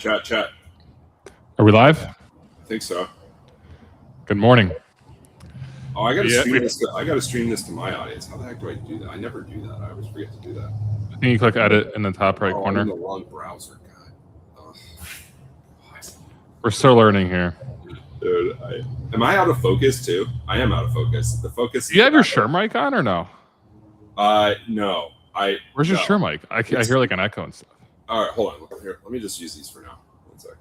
Chat. Are we live? I think so. Good morning. Oh, I gotta stream this. I gotta stream this to my audience. How the heck do I do that? I never do that. I always forget to do that. I think you click edit in the top right corner. I'm in the wrong browser. God. We're still learning here. Dude, am I out of focus too? I am out of focus. The focus. Do you have your Shure mic on or no? No. Where's your Shure mic? I hear like an echo and stuff. All right, hold on. Here, let me just use these for now. 1 sec.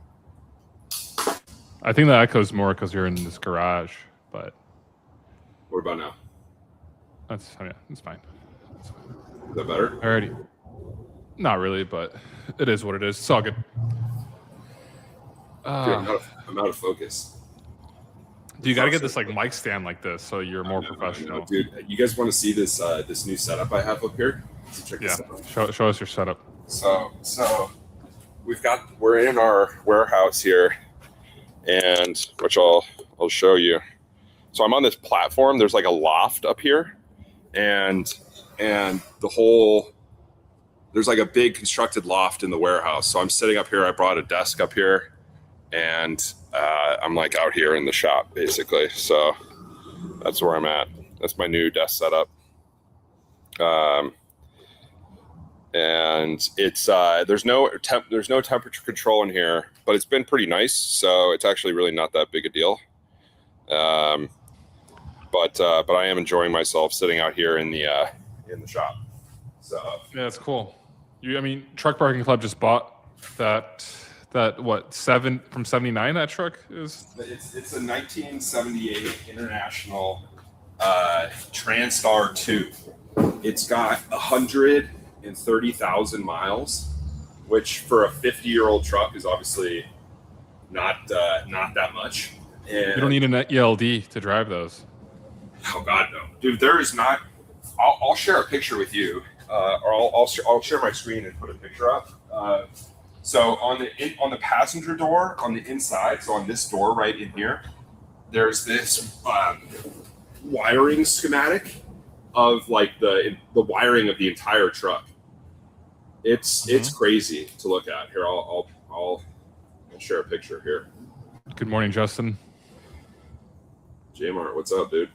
I think the echo's more because you're in this garage, but. What about now? It's fine. Is that better? Alrighty. Not really, but it is what it is. It's all good. Dude, I'm out of focus. Do you got to get this like mic stand like this so you're more professional? Dude, you guys want to see this this new setup I have up here? So check this out. Show us your setup. So we're in our warehouse here, and which I'll show you. So I'm on this platform. There's like a loft up here, and there's like a big constructed loft in the warehouse. So I'm sitting up here. I brought a desk up here, and I'm like out here in the shop basically. So that's where I'm at. That's my new desk setup. And it's there's no temperature control in here, but it's been pretty nice. So it's actually really not that big a deal. But I am enjoying myself sitting out here in the shop. So yeah, that's cool. Truck Parking Club just bought that what from 79. That truck is. It's a 1978 International Transtar 2. It's got 130,000 miles, which for a 50-year-old truck is obviously not that much. And you don't need an ELD to drive those. Oh God, no, dude. There is not. I'll share a picture with you, or I'll share my screen and put a picture up. So on the passenger door on the inside, so on this door right in here, there's this wiring schematic of like the wiring of the entire truck. It's crazy to look at. Here, I'll share a picture here. Good morning, Justin. J-Mart, what's up, dude?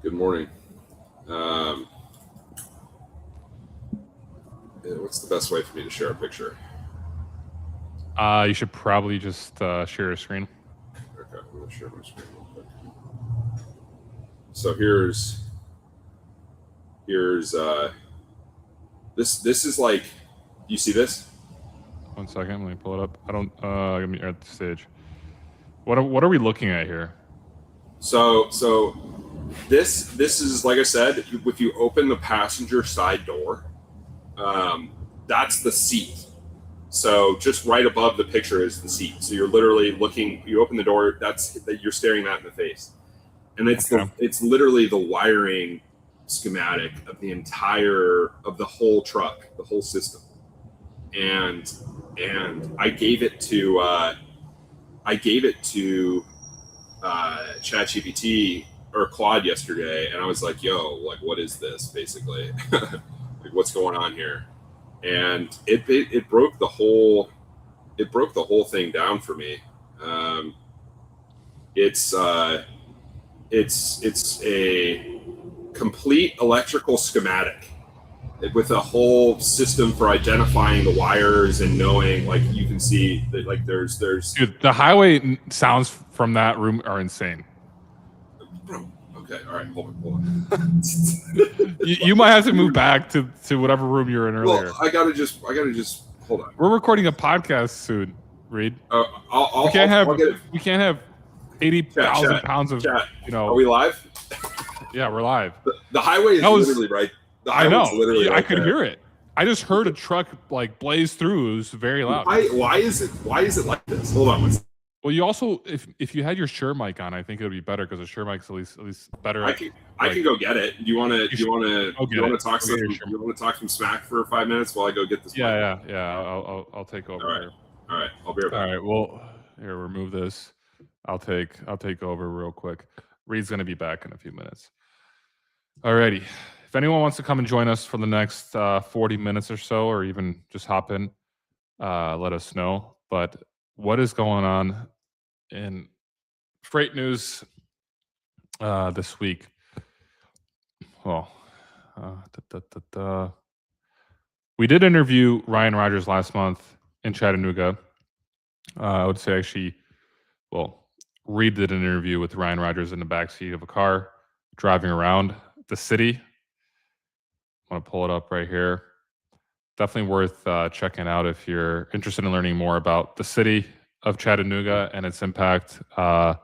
Good morning. What's the best way for me to share a picture? You should probably just share your screen. Okay, I'm gonna share my screen real quick. So here's this is like, you see this? 1 second, let me pull it up. I don't let me at the stage. What are we looking at here? So this is, like I said, if you open the passenger side door, that's the seat. So just right above the picture is the seat. So you're literally looking. You open the door. You're staring that in the face, and it's literally the wiring schematic of the whole truck, the whole system, and I gave it to ChatGPT or Claude yesterday, and I was like, "Yo, like, what is this? Basically, like, what's going on here?" And it broke the whole thing down for me. It's a complete electrical schematic with a whole system for identifying the wires and knowing, like, you can see that, like, there's Dude, the highway sounds from that room are insane. Bro, okay, all right, hold on. you might have to move back to whatever room you were in earlier. Well, I gotta just hold on. We're recording a podcast soon, Reed. We can't have 80,000 pounds of chat. Are we live? Yeah, we're live. The highway is literally right. I know. I could hear it. I just heard a truck like blaze through. It was very loud. Why is it like this? Hold on. Well, you also, if you had your Shure mic on, I think it would be better because the Shure mic's at least better. I can go get it. Do you want to talk some smack for 5 minutes while I go get this? Yeah. I'll take over. All right. I'll be right back. All right. Well, here, remove this. I'll take over real quick. Reed's gonna be back in a few minutes. Alrighty. If anyone wants to come and join us for the next 40 minutes or so, or even just hop in, let us know. But what is going on in freight news this week? Well, we did interview Ryan Rogers last month in Chattanooga. I would say actually, Reed did an interview with Ryan Rogers in the backseat of a car driving around the city. I want to pull it up right here. Definitely worth checking out if you're interested in learning more about the city of Chattanooga and its impact and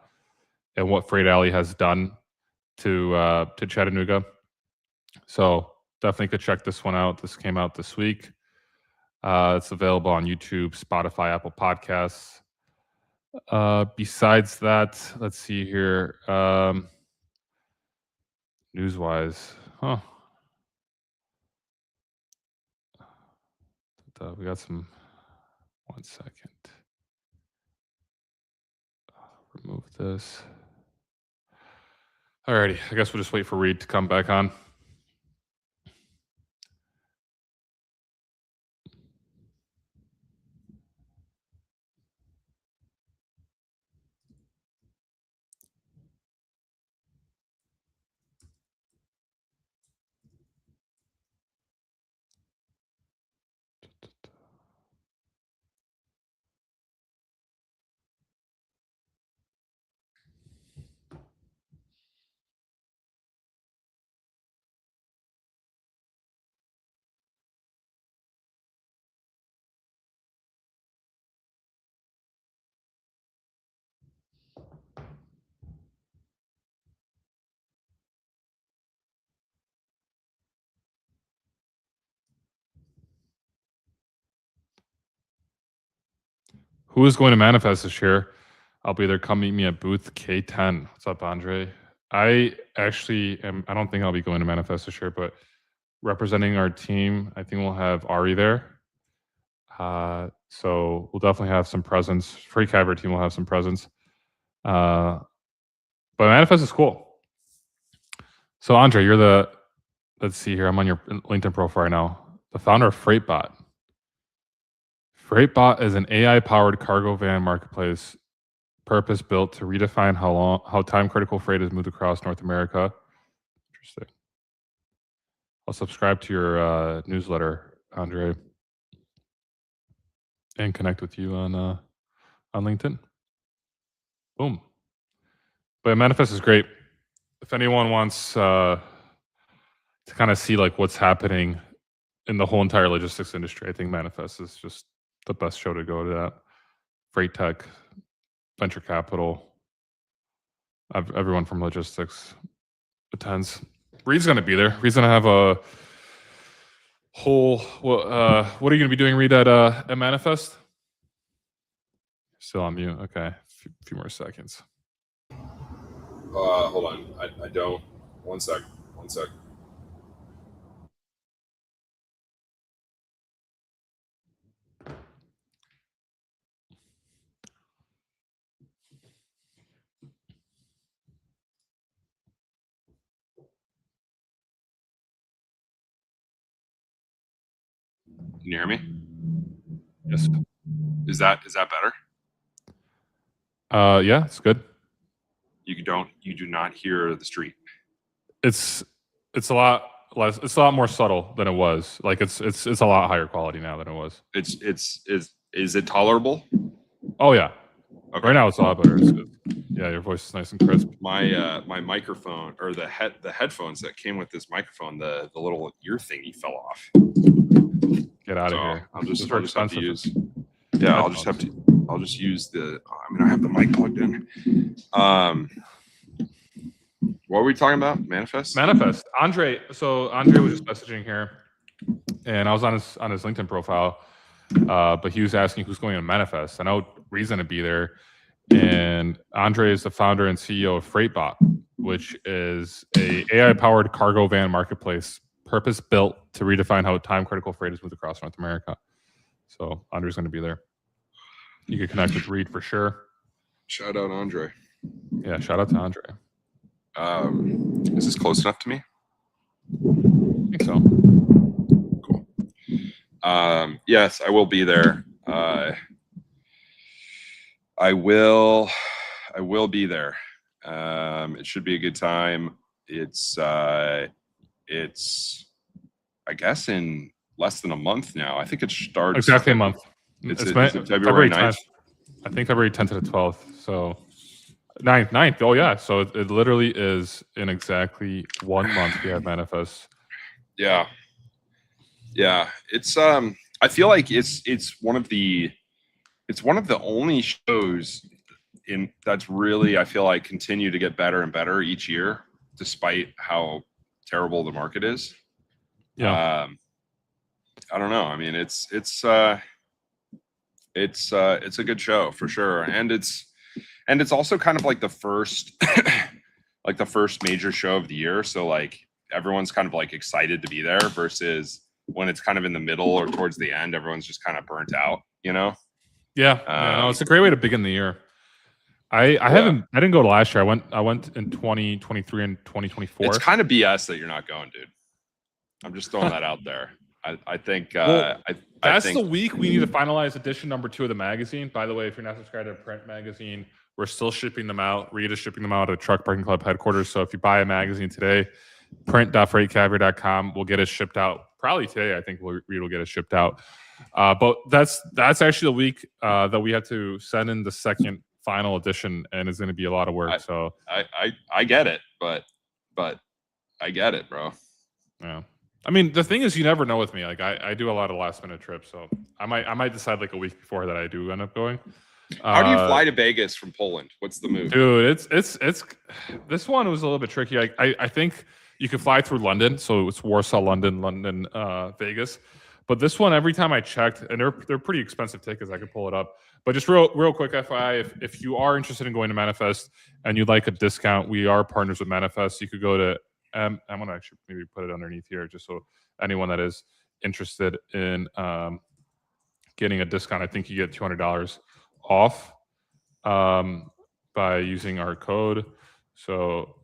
what Freight Alley has done to Chattanooga. So definitely could check this one out. This came out this week. It's available on YouTube, Spotify, Apple Podcasts. Besides that, let's see here. News-wise, we got some. 1 second. Remove this. Alrighty, I guess we'll just wait for Reed to come back on. Who is going to manifest this year? I'll be there. Come meet me at booth K10. What's up, Andre? I actually am. I don't think I'll be going to manifest this year, but representing our team, I think we'll have Ari there. So we'll definitely have some presence. Free Caber team will have some presence. But manifest is cool. So Andre, you're the. Let's see here. I'm on your LinkedIn profile right now. The founder of FreightBot. FreightBot is an AI-powered cargo van marketplace purpose-built to redefine how time-critical freight is moved across North America. Interesting. I'll subscribe to your newsletter, Andre, and connect with you on LinkedIn. Boom. But Manifest is great. If anyone wants to kind of see like what's happening in the whole entire logistics industry, I think Manifest is just the best show to go to. That freight tech, venture capital, everyone from logistics attends. Reed's going to be there. Reed's going to have a whole. What are you going to be doing, Reed, at Manifest? Still on mute. Okay, a few more seconds. Hold on. I don't. 1 sec. 1 sec. Can you hear me? Yes. Is that better? Yeah, it's good. You do not hear the street. It's a lot less. It's a lot more subtle than it was. Like it's a lot higher quality now than it was. Is it tolerable? Oh yeah. Okay. Right now it's a lot better. It's good. Yeah, your voice is nice and crisp. My microphone, or the headphones that came with this microphone, the little ear thingy fell off. Get out of here. I'll just have to use. Yeah, I'll just use the. I mean, I have the mic plugged in. What were we talking about? Manifest. Andre. So Andre was just messaging here, and I was on his LinkedIn profile, but he was asking who's going to Manifest. I know Reason to be there, and Andre is the founder and CEO of FreightBot, which is a AI-powered cargo van marketplace purpose-built to redefine how time-critical freight is moved across North America. So Andre's going to be there. You can connect with Reed for sure. Shout out Andre. Yeah, shout out to Andre. Is this close enough to me? I think so. Cool. Yes, I will be there. I will be there. It should be a good time. It's I guess in less than a month now. I think it starts exactly a month. Is it February February 9th? 10th. I think February 10th to the 12th. So 9th. Oh yeah. So it literally is in exactly 1 month we have Manifest. Yeah. It's I feel like it's one of the only shows that's really, I feel like, continue to get better and better each year, despite how terrible the market is. Yeah. I don't know. I mean, it's a good show for sure, and it's also kind of like the first like the first major show of the year. So like everyone's kind of like excited to be there versus when it's kind of in the middle or towards the end, everyone's just kind of burnt out, you know? Yeah. No, it's a great way to begin the year. I didn't go to last year. I went in 2023 and 2024. It's kind of BS that you're not going, dude. I'm just throwing that out there. I think that's the week we need to finalize edition number 2 of the magazine. By the way, if you're not subscribed to Print Magazine, we're still shipping them out. Reed is shipping them out at Truck Parking Club headquarters. So if you buy a magazine today, print.freightcaviar.com, we'll get it shipped out probably today. I think Reed will get it shipped out. But that's actually the week that we have to send in the second final edition, and it's going to be a lot of work. I get it, but I get it, bro. Yeah. I mean, the thing is, you never know with me. Like, I do a lot of last minute trips, so I might decide like a week before that I do end up going. How do you fly to Vegas from Poland? What's the move, dude? It's this one was a little bit tricky. I think you could fly through London, so it's Warsaw, London, Vegas. But this one, every time I checked, and they're pretty expensive tickets. I could pull it up. But just real quick, FYI, if you are interested in going to Manifest and you'd like a discount, we are partners with Manifest. You could go to I'm going to actually maybe put it underneath here just so anyone that is interested in getting a discount, I think you get $200 off by using our code. So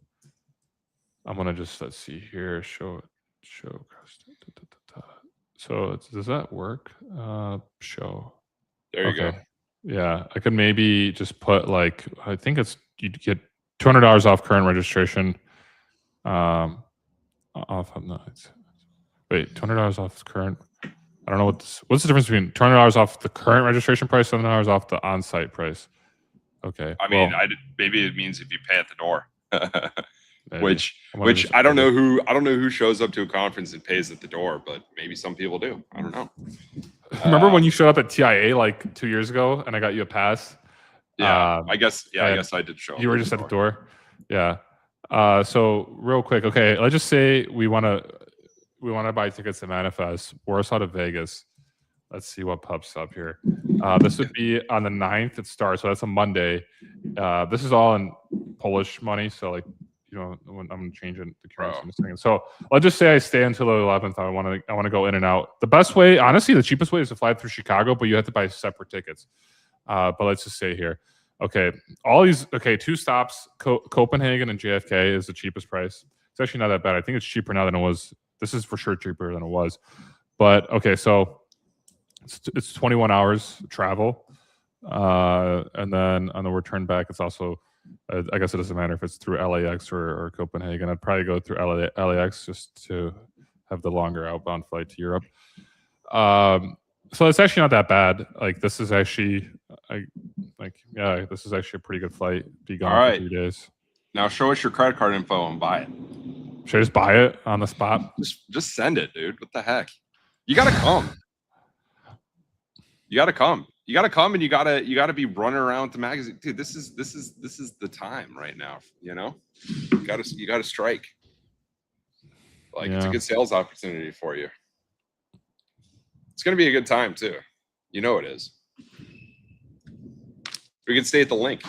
I'm going to just, let's see here, show. So does that work? Show. There you go. Yeah, I could maybe just put like, I think you get $200 off current registration. Off of nights. Wait, $200 off current. I don't know what's the difference between $200 off the current registration price, $7 off the on-site price. Okay. I mean, maybe it means if you pay at the door. which I don't know who shows up to a conference and pays at the door, but maybe some people do. I don't know. Remember when you showed up at TIA like 2 years ago and I got you a pass? Yeah, I guess I did show up. You were just at the door. Yeah. So real quick, okay, let's just say we want to buy tickets to Manifest, Warsaw to Vegas. Let's see what pops up here. This would be on the 9th. It starts, so that's a Monday. This is all in Polish money, so like, you know, I'm gonna change the currency in a second. So let's just say I stay until the 11th. I want to go in and out. The best way, honestly, the cheapest way is to fly through Chicago, but you have to buy separate tickets. But let's just say here. Okay, all these. Okay, 2 stops. Copenhagen and JFK is the cheapest price. It's actually not that bad. I think it's cheaper now than it was. This is for sure cheaper than it was. But okay, so it's 21 hours travel, and then on the return back, it's also. I guess it doesn't matter if it's through LAX or Copenhagen. I'd probably go through LAX just to have the longer outbound flight to Europe. So it's actually not that bad. Like this is actually, this is actually a pretty good flight. Be gone for 3 days. Now show us your credit card info and buy it. Should I just buy it on the spot? Just send it, dude. What the heck? You gotta come. You gotta come. You gotta come, and you gotta be running around with the magazine, dude. This is the time right now. You know, you gotta strike. Like it's a good sales opportunity for you. It's gonna be a good time too. You know it is. We can stay at the link.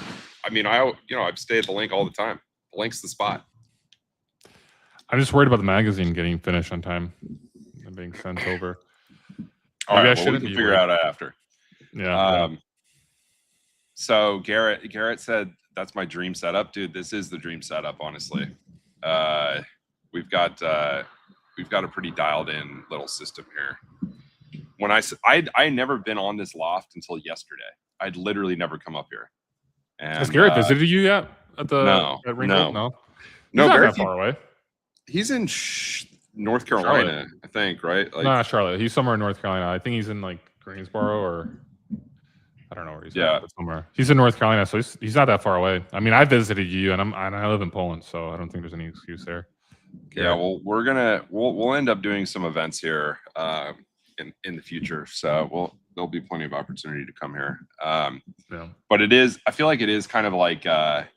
I mean, I stay at the link all the time. The link's the spot. I'm just worried about the magazine getting finished on time and being sent over. All right, we can figure out after. Yeah. So Garrett said that's my dream setup, dude. This is the dream setup, honestly. We've got a pretty dialed in little system here. when I'd never been on this loft until yesterday. I'd literally never come up here. And Has Garrett visited you yet at no, Ringgold? no. He's No, not Garrett, that far away. he's in North Carolina, I think, right? Like, No, not Charlotte. He's somewhere in North Carolina. I think he's in like Greensboro or I don't know where he's at, but somewhere. He's in North Carolina, so he's not that far away. I mean, I visited you, and I live in Poland, so I don't think there's any excuse there. Yeah, well, we'll end up doing some events here in the future, so there'll be plenty of opportunity to come here. But I feel like it is kind of like I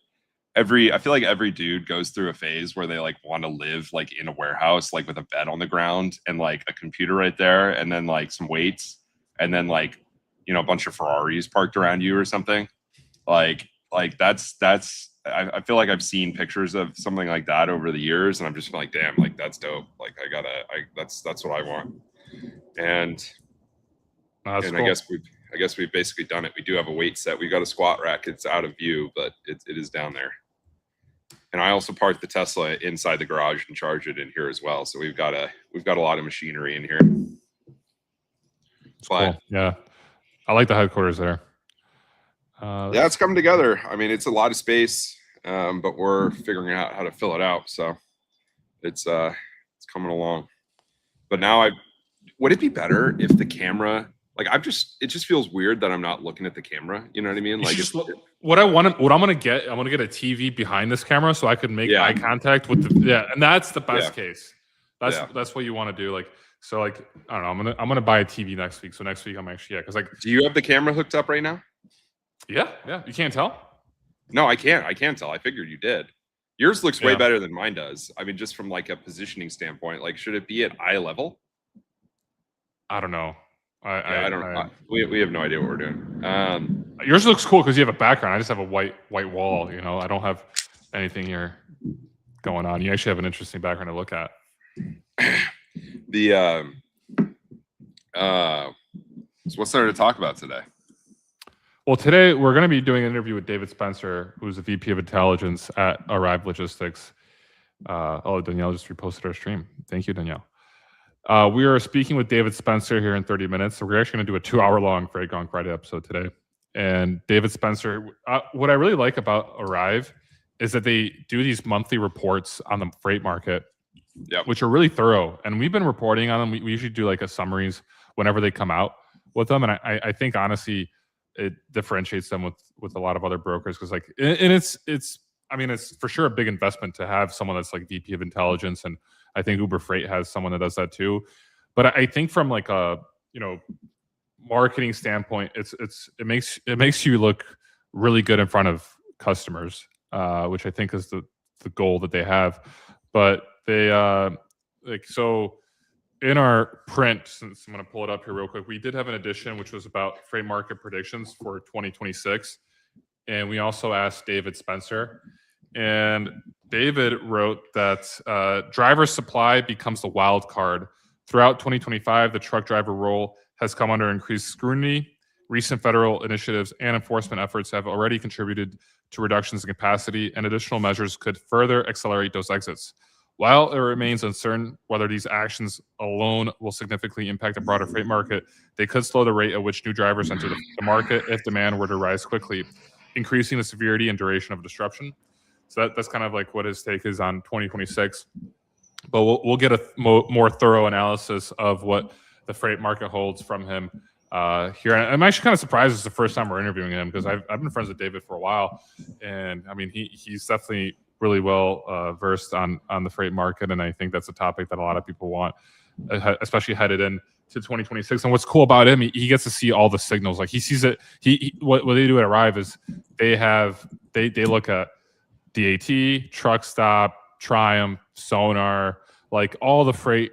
feel like every dude goes through a phase where they like want to live like in a warehouse, like with a bed on the ground and like a computer right there, and then like some weights, and then like, you know, a bunch of Ferraris parked around you or something. Like that's I feel like I've seen pictures of something like that over the years, and I'm just like, damn, like that's dope. Like that's what I want. And cool. I guess we've basically done it. We do have a weight set. We got a squat rack. It's out of view, but it is down there. And I also parked the Tesla inside the garage and charge it in here as well. So we've got a lot of machinery in here. Cool. Yeah, I like the headquarters there. Yeah, it's coming together. I mean, it's a lot of space, but we're figuring out how to fill it out. So it's coming along. But now would it be better if the camera, like it just feels weird that I'm not looking at the camera. You know what I mean? Like what I'm gonna get a TV behind this camera so I could make eye contact with and that's the best case. That's what you want to do. Like, so like, I don't know, I'm gonna buy a TV next week. So next week I'm actually, because like, do you have the camera hooked up right now? Yeah. You can't tell? No, I can't tell. I figured you did. Yours looks way better than mine does. I mean, just from like a positioning standpoint, like should it be at eye level? I don't know. I don't know. We have no idea what we're doing. Yours looks cool because you have a background. I just have a white wall. You know, I don't have anything here going on. You actually have an interesting background to look at. So what's there to talk about today? Well, today we're going to be doing an interview with David Spencer, who's the VP of Intelligence at Arrive Logistics. Danielle just reposted our stream. Thank you, Danielle. We are speaking with David Spencer here in 30 minutes. So we're actually going to do a 2-hour-long Freight Gong Friday episode today. And David Spencer, what I really like about Arrive is that they do these monthly reports on the freight market, which are really thorough. And we've been reporting on them. We usually do like a summaries whenever they come out with them. And I think honestly, it differentiates them with a lot of other brokers because like, and it's I mean, it's for sure a big investment to have someone that's like VP of Intelligence, and I think Uber Freight has someone that does that too. But I think from like a marketing standpoint, it makes you look really good in front of customers, which I think is the goal that they have. But they so in our print, since I'm going to pull it up here real quick, we did have an edition which was about freight market predictions for 2026, and we also asked David Spencer. And David wrote that driver supply becomes the wild card. Throughout 2025, the truck driver role has come under increased scrutiny. Recent federal initiatives and enforcement efforts have already contributed to reductions in capacity, and additional measures could further accelerate those exits. While it remains uncertain whether these actions alone will significantly impact the broader freight market, they could slow the rate at which new drivers enter the market if demand were to rise quickly, increasing the severity and duration of disruption. So that's kind of like what his take is on 2026. But we'll get a more thorough analysis of what the freight market holds from him here. And I'm actually kind of surprised it's the first time we're interviewing him because I've been friends with David for a while. And I mean, he's definitely really well versed on the freight market. And I think that's a topic that a lot of people want, especially headed in to 2026. And what's cool about him, he gets to see all the signals. Like he sees it. What they do at Arrive is they look at DAT, truck stop, Triumph, Sonar, like all the freight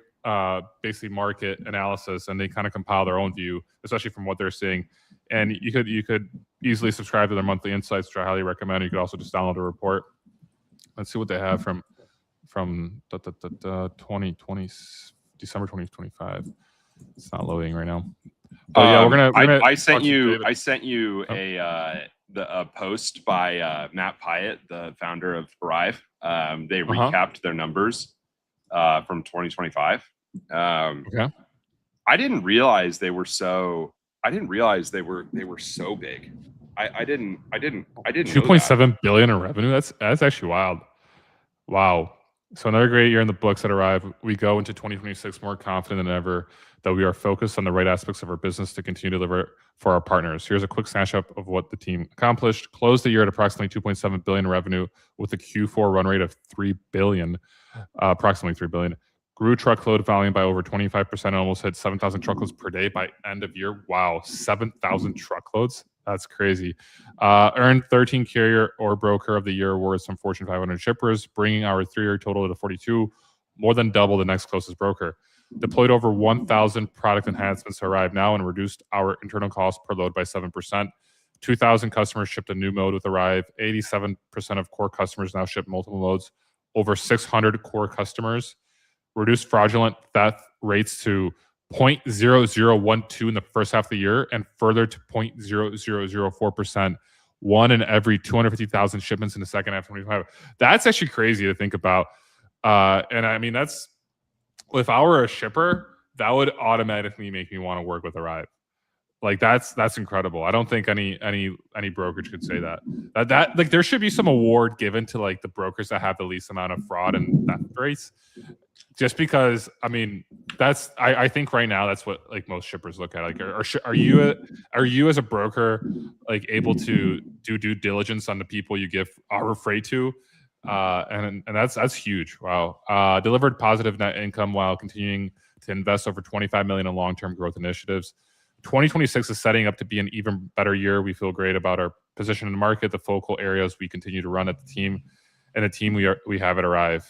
basically market analysis, and they kind of compile their own view, especially from what they're seeing. And you could easily subscribe to their monthly insights, which I highly recommend. You could also just download a report. Let's see what they have from 2020 December 2025. It's not loading right now. But yeah, we're gonna I sent you a post by Matt Pyatt, the founder of Arrive. They recapped their numbers from 2025. Okay. I didn't realize they were so. I didn't realize they were so big. I didn't know that. 2.7 billion in revenue. That's actually wild. Wow. So another great year in the books at Arrive. We go into 2026 more confident than ever that we are focused on the right aspects of our business to continue to deliver for our partners. Here's a quick snapshot of what the team accomplished. Closed the year at approximately 2.7 billion in revenue with a Q4 run rate of 3 billion, approximately 3 billion. Grew truckload volume by over 25% and almost hit 7,000 truckloads per day by end of year. Wow, 7,000 truckloads. That's crazy. Earned 13 Carrier or Broker of the Year awards from Fortune 500 shippers, bringing our 3-year total to 42, more than double the next closest broker. Deployed over 1,000 product enhancements to Arrive now and reduced our internal cost per load by 7%. 2,000 customers shipped a new mode with Arrive. 87% of core customers now ship multiple modes. Over 600 core customers. Reduced fraudulent theft rates to 0.0012 in the first half of the year and further to 0.0004%, one in every 250,000 shipments in the second half of 2025. That's actually crazy to think about. And I mean, that's, if I were a shipper, that would automatically make me want to work with Arrive. Like that's incredible. I don't think any brokerage could say that. That like there should be some award given to like the brokers that have the least amount of fraud and theft rates. Just because, I mean, that's I think right now that's what like most shippers look at. Like, are you as a broker like able to do due diligence on the people you give our freight to? And that's huge. Wow. Delivered positive net income while continuing to invest over 25 million in long-term growth initiatives. 2026 is setting up to be an even better year. We feel great about our position in the market, the focal areas we continue to run at the team, and the team we have at Arrive.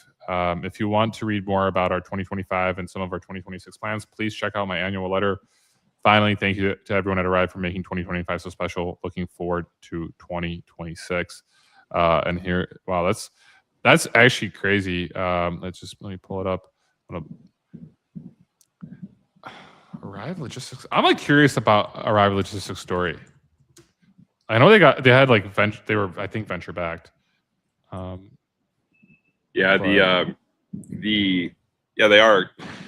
If you want to read more about our 2025 and some of our 2026 plans, please check out my annual letter. Finally, thank you to everyone at Arrive for making 2025 so special. Looking forward to 2026. And here, wow, that's actually crazy. Let me pull it up. Arrive Logistics. I'm like curious about Arrive Logistics story. I know they had like they were, I think, venture backed. Yeah, they are.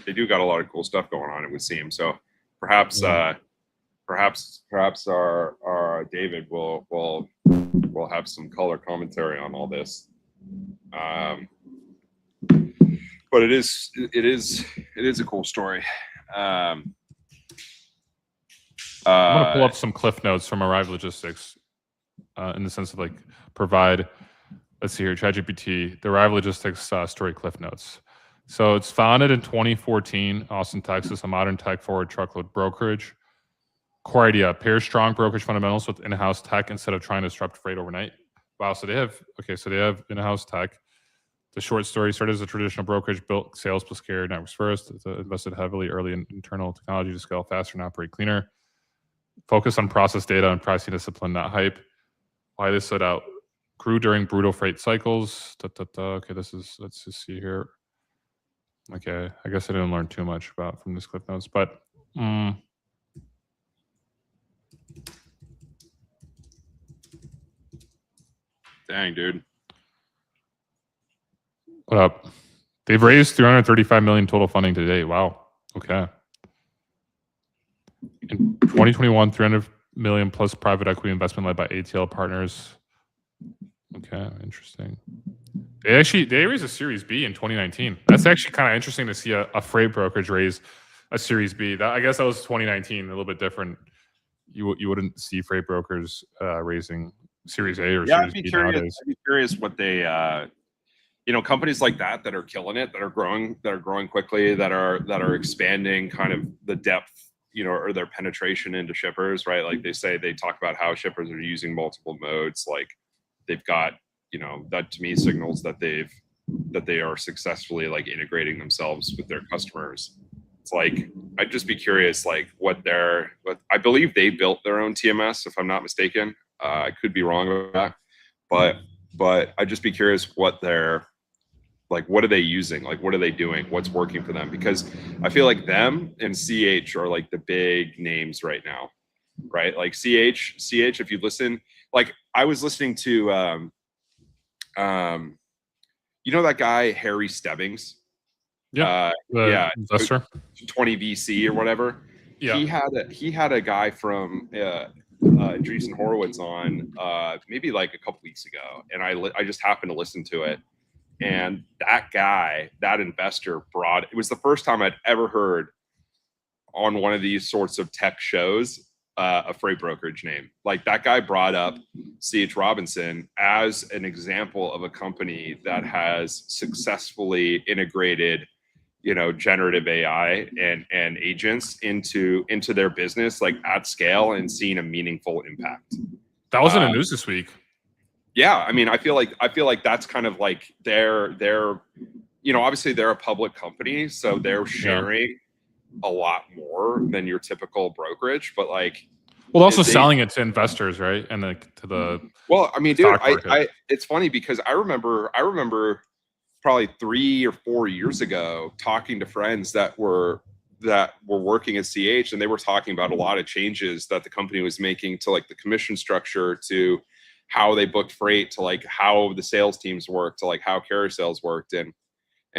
They do got a lot of cool stuff going on, it would seem. So perhaps our David will have some color commentary on all this. But it is a cool story. I'm gonna pull up some cliff notes from Arrive Logistics, in the sense of like provide. Let's see here, ChatGPT, the Arrive Logistics story cliff notes. So it's founded in 2014, Austin, Texas, a modern tech-forward truckload brokerage. Core idea: pair strong brokerage fundamentals with in-house tech instead of trying to disrupt freight overnight. Wow, so they have in-house tech. The short story: started as a traditional brokerage, built sales plus carrier networks first. It's invested heavily early in internal technology to scale faster and operate cleaner. Focus on process data and pricing discipline, not hype. Why this stood out: grew during brutal freight cycles. Okay, let's just see here. Okay, I guess I didn't learn too much from this clip notes, but dang, dude. What up? They've raised 335 million total funding to date. Wow. Okay. In 2021, 300 million plus private equity investment led by ATL partners. Okay, interesting. They raised a Series B in 2019. That's actually kind of interesting to see a freight brokerage raise a Series B. I guess that was 2019, a little bit different. You wouldn't see freight brokers raising Series A or Series B nowadays. I'd be curious what they, companies like that are killing it, that are growing quickly, that are expanding kind of the depth, or their penetration into shippers, right? Like they talk about how shippers are using multiple modes, like they've got, that to me signals that they are successfully like integrating themselves with their customers. It's like, I'd just be curious, like what I believe they built their own TMS, if I'm not mistaken. I could be wrong about that, but I'd just be curious what are they using? Like, what are they doing? What's working for them? Because I feel like them and CH are like the big names right now, right? Like CH, if you listen, like I was listening to, that guy, Harry Stebbings. Yeah, the yeah, investor. 20 VC or whatever. Yeah. He had a guy from Andreessen Horowitz on maybe like a couple weeks ago, and I just happened to listen to it. And that guy, that investor, it was the first time I'd ever heard on one of these sorts of tech shows a freight brokerage name. Like that guy brought up C.H. Robinson as an example of a company that has successfully integrated, generative AI and agents into their business, like at scale, and seen a meaningful impact. That was in the news this week. Yeah, I mean, I feel like that's kind of like their obviously they're a public company, so they're sharing a lot more than your typical brokerage, but like, well, also selling it to investors, right? And to the I mean, dude, it's funny because I remember probably 3 or 4 years ago talking to friends that were working at CH, and they were talking about a lot of changes that the company was making to like the commission structure, to how they booked freight, to like how the sales teams worked, to like how carrier sales worked. And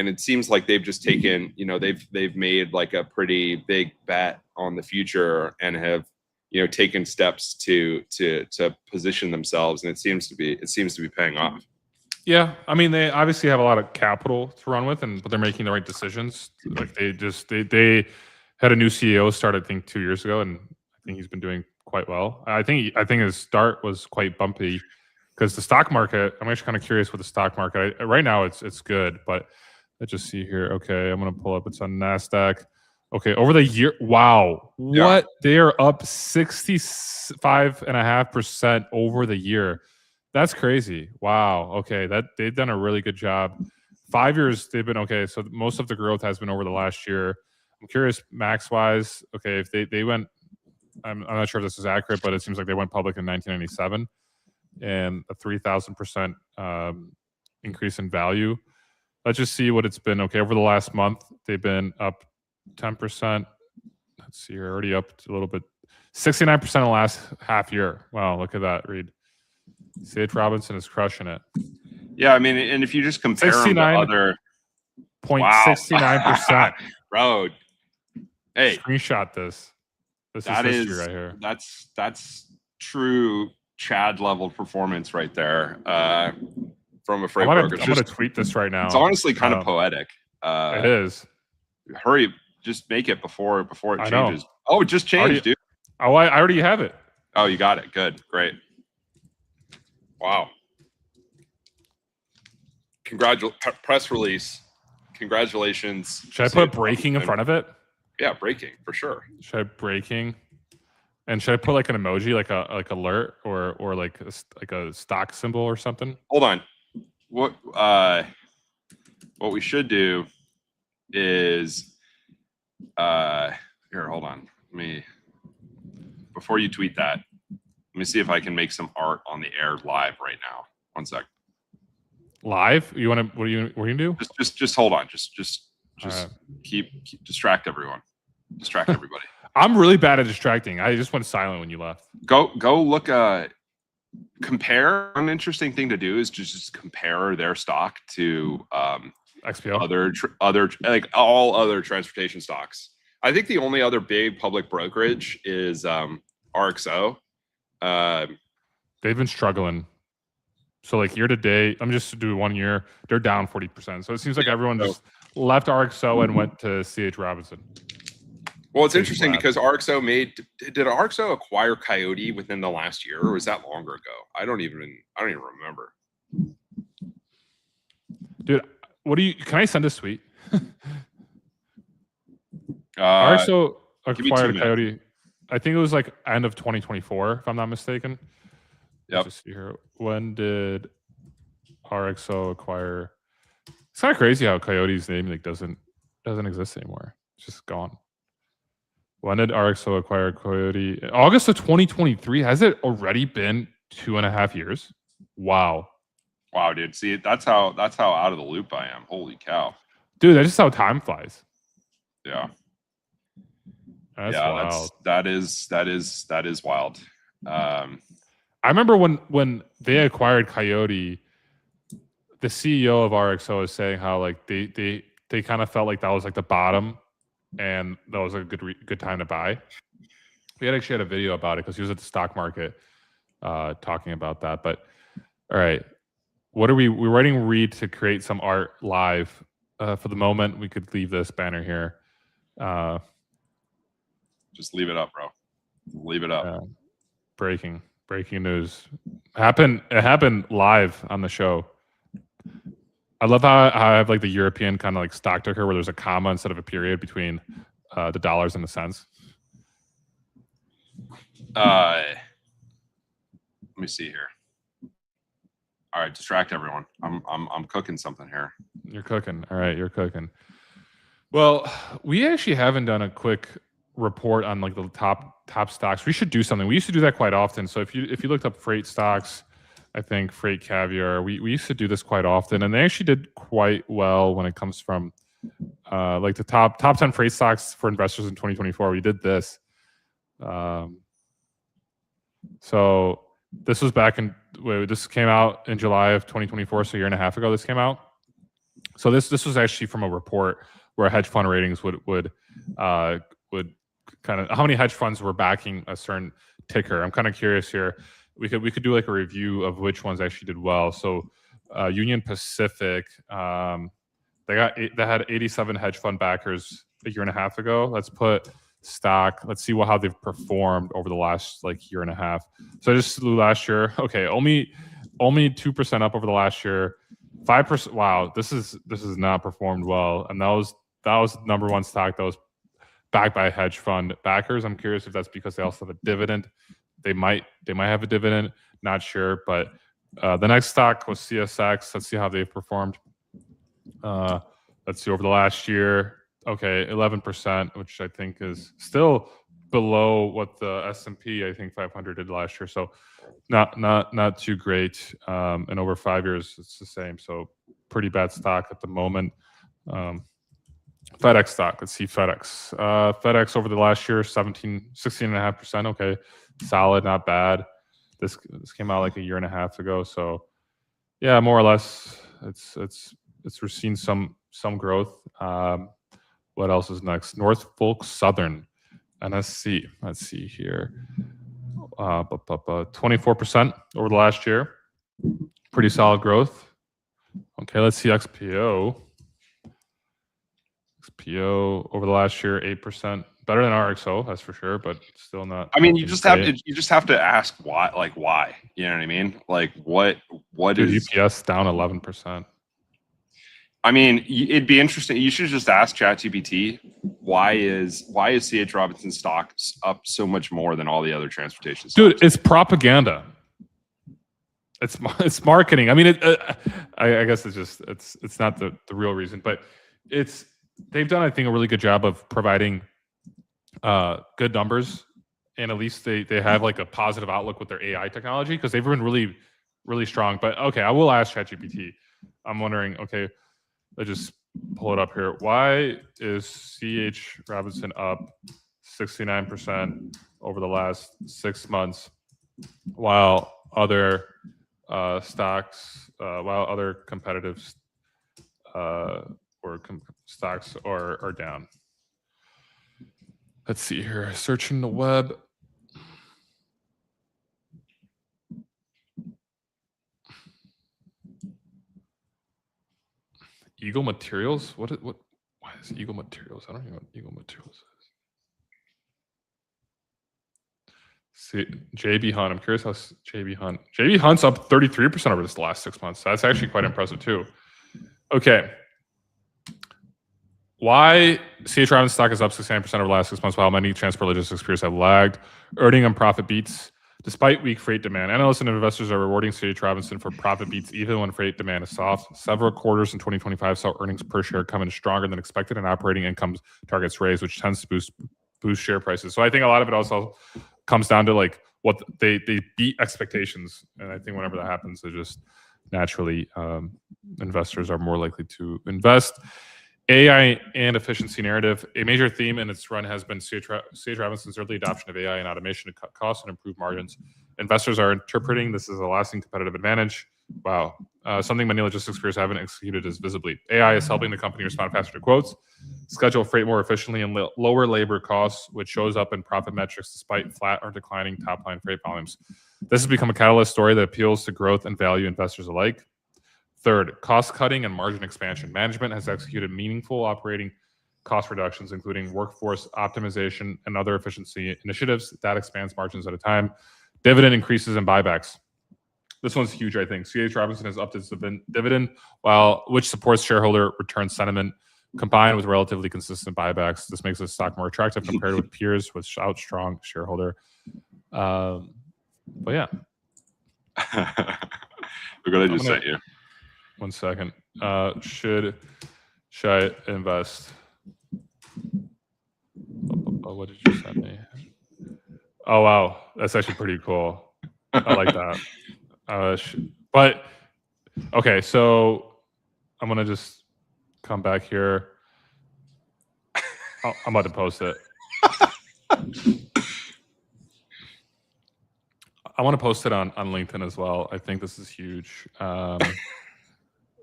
it seems like they've just taken, they've made like a pretty big bet on the future and have, taken steps to position themselves. And it seems to be paying off. Yeah, I mean, they obviously have a lot of capital to run with, but they're making the right decisions. Like they had a new CEO start, I think, 2 years ago, and I think he's been doing quite well. I think his start was quite bumpy because the stock market. I'm actually kind of curious with the stock market. Right now, it's good, but let's just see here. Okay, I'm gonna pull up. It's on NASDAQ. Okay, over the year, wow, what? They are up 65.5% over the year. That's crazy. Wow. Okay, that they've done a really good job. 5 years they've been okay. So most of the growth has been over the last year. I'm curious, max wise. Okay, if they went, I'm not sure if this is accurate, but it seems like they went public in 1997, and a 3,000% increase in value. Let's just see what it's been. Okay, over the last month, they've been up 10%. Let's see, you're already up a little bit. 69% in the last half year. Wow, look at that, Reed. C.H. Robinson is crushing it. Yeah, I mean, and if you just compare them to other 0.69%. Bro, hey, screenshot this. This is history right here. That's true Chad level performance right there. From a freight broker. I'm gonna tweet this right now. It's honestly kind of poetic. It is. Hurry, just make it before it changes. Know. Oh, it just changed, dude. Oh, I already have it. Oh, you got it. Good, great. Wow. Press release. Congratulations. Should I put breaking in front of it? Yeah, breaking for sure. Should I breaking? And should I put like an emoji, like alert, or like a stock symbol or something? Hold on. What we should do is here. Hold on. Before you tweet that, let me see if I can make some art on the air live right now. 1 sec. Live? You want to? What are you gonna do? Just hold on. Just keep distract everyone. Distract everybody. I'm really bad at distracting. I just went silent when you left. Go look. Compare. An interesting thing to do is just compare their stock to XPO, other like all other transportation stocks. I think the only other big public brokerage is RXO. They've been struggling. So like year to date, I'm just to do 1 year, they're down 40%. So it seems like everyone just left RXO and went to CH Robinson. Well, it's interesting because RXO did RXO acquire Coyote within the last year, or was that longer ago? I don't even remember. Dude, can I send a tweet? RXO acquired Coyote. I think it was like end of 2024, if I'm not mistaken. Yep. Just see here. When did RXO acquire? It's kind of crazy how Coyote's name like doesn't exist anymore. It's just gone. When did RXO acquire Coyote? August of 2023. Has it already been 2.5 years? Wow. Wow, dude. See, that's how out of the loop I am. Holy cow. Dude, that's just how time flies. Yeah. That's wild. That is wild. I remember when they acquired Coyote, the CEO of RXO is saying how like they they kind of felt like that was like the bottom, and that was a good time to buy. We actually had a video about it because he was at the stock market talking about that. But all right, what are we're writing Reed to create some art live. For the moment, we could leave this banner here. Just leave it up, bro. Leave it up. Breaking news. It happened live on the show. I love how I have like the European kind of like stock ticker where there's a comma instead of a period between the dollars and the cents. Let me see here. All right, distract everyone. I'm cooking something here. You're cooking. All right, you're cooking. Well, we actually haven't done a quick report on like the top stocks. We should do something. We used to do that quite often. So if you looked up freight stocks, I think Freight Caviar, we used to do this quite often, and they actually did quite well when it comes from like the top 10 freight stocks for investors in 2024. We did this. So this was this came out in July of 2024, so a year and a half ago this came out. So this was actually from a report where hedge fund ratings would kind of how many hedge funds were backing a certain ticker. I'm kind of curious here. We could do like a review of which ones actually did well. So Union Pacific, they had 87 hedge fund backers a year and a half ago. Let's put stock. Let's see how they've performed over the last like year and a half. So I just slew last year. Okay, only 2% up over the last year. 5%. Wow, this is not performed well. And that was number one stock that was backed by hedge fund backers. I'm curious if that's because they also have a dividend. They might have a dividend. Not sure, but the next stock was CSX. Let's see how they've performed. Let's see over the last year. Okay, 11%, which I think is still below what the S&P I think 500 did last year. So not too great. And over 5 years, it's the same. So pretty bad stock at the moment. FedEx stock. Let's see FedEx. FedEx over the last year, 16.5%. Okay, solid, not bad. This came out like a year and a half ago. So yeah, more or less, we're seeing some growth. What else is next? Norfolk Southern, NSC. Let's see here. 24% over the last year. Pretty solid growth. Okay, let's see XPO. XPO over the last year, 8%. Better than RXO, that's for sure, but still not. I mean, you just have to ask why. Like why? You know what I mean? Like what Dude, is UPS down 11%. I mean, it'd be interesting. You should just ask ChatGPT why is C.H. Robinson stock up so much more than all the other transportation stocks? Dude, it's propaganda. It's marketing. I mean, I guess it's not the real reason, but they've done, I think, a really good job of providing good numbers, and at least they have like a positive outlook with their AI technology because they've been really, really strong. But okay, I will ask ChatGPT. I'm wondering, okay, let's just pull it up here. Why is C.H. Robinson up 69% over the last 6 months, while other stocks, while other competitive stocks are down? Let's see here. Searching the web. Eagle Materials? Why is Eagle Materials? I don't know what Eagle Materials is. See, JB Hunt. I'm curious how JB Hunt's up 33% over this last 6 months. That's actually quite impressive too. Okay. Why C.H. Robinson stock is up 69% over the last 6 months, while many transport logistics peers have lagged. Earning and profit beats. Despite weak freight demand, analysts and investors are rewarding C.H. Robinson for profit beats even when freight demand is soft. Several quarters in 2025 saw earnings per share come in stronger than expected and operating income targets raised, which tends to boost share prices. So I think a lot of it also comes down to like what they beat expectations. And I think whenever that happens, they just naturally investors are more likely to invest. AI and efficiency narrative. A major theme in its run has been C.H. Robinson's early adoption of AI and automation to cut costs and improve margins. Investors are interpreting this as a lasting competitive advantage. Wow. Something many logistics peers haven't executed is visibly. AI is helping the company respond faster to quotes, schedule freight more efficiently, and lower labor costs, which shows up in profit metrics despite flat or declining top line freight volumes. This has become a catalyst story that appeals to growth and value investors alike. Third, cost cutting and margin expansion. Management has executed meaningful operating cost reductions, including workforce optimization and other efficiency initiatives that expands margins at a time. Dividend increases and buybacks. This one's huge, I think. C.H. Robinson has upped its dividend, which supports shareholder return sentiment, combined with relatively consistent buybacks. This makes the stock more attractive compared with peers with strong shareholder. But yeah. Look what I just sent you. 1 second. Should I invest? What did you send me? Oh, wow. That's actually pretty cool. I like that. But okay, so I'm gonna just come back here. I'm about to post it. I want to post it on LinkedIn as well. I think this is huge.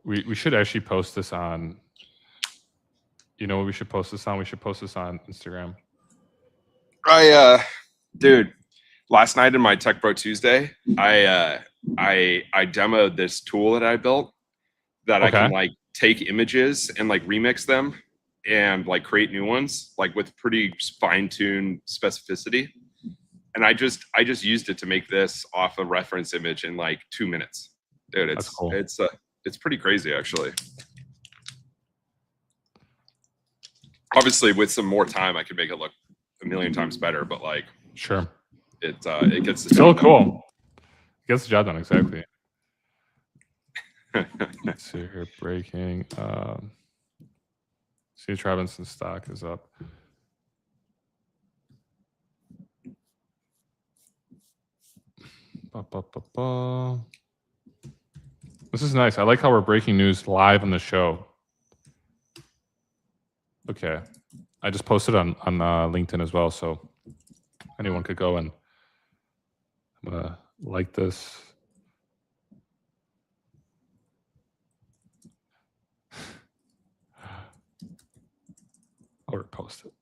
We should actually post this on. You know what we should post this on? We should post this on Instagram. Dude, last night in my Tech Bro Tuesday, I demoed this tool that I built that I can like take images and like remix them and like create new ones like with pretty fine-tuned specificity. And I just used it to make this off a reference image in like 2 minutes. Dude, it's cool. It's pretty crazy actually. Obviously with some more time I could make it look a million times better, but like sure. It gets the still cool. It gets the job done, exactly. Let's see here, breaking. C.H. Robinson stock is up. This is nice. I like how we're breaking news live on the show. Okay. I just posted on LinkedIn as well, so anyone could go and I'm gonna like this. I'll repost it.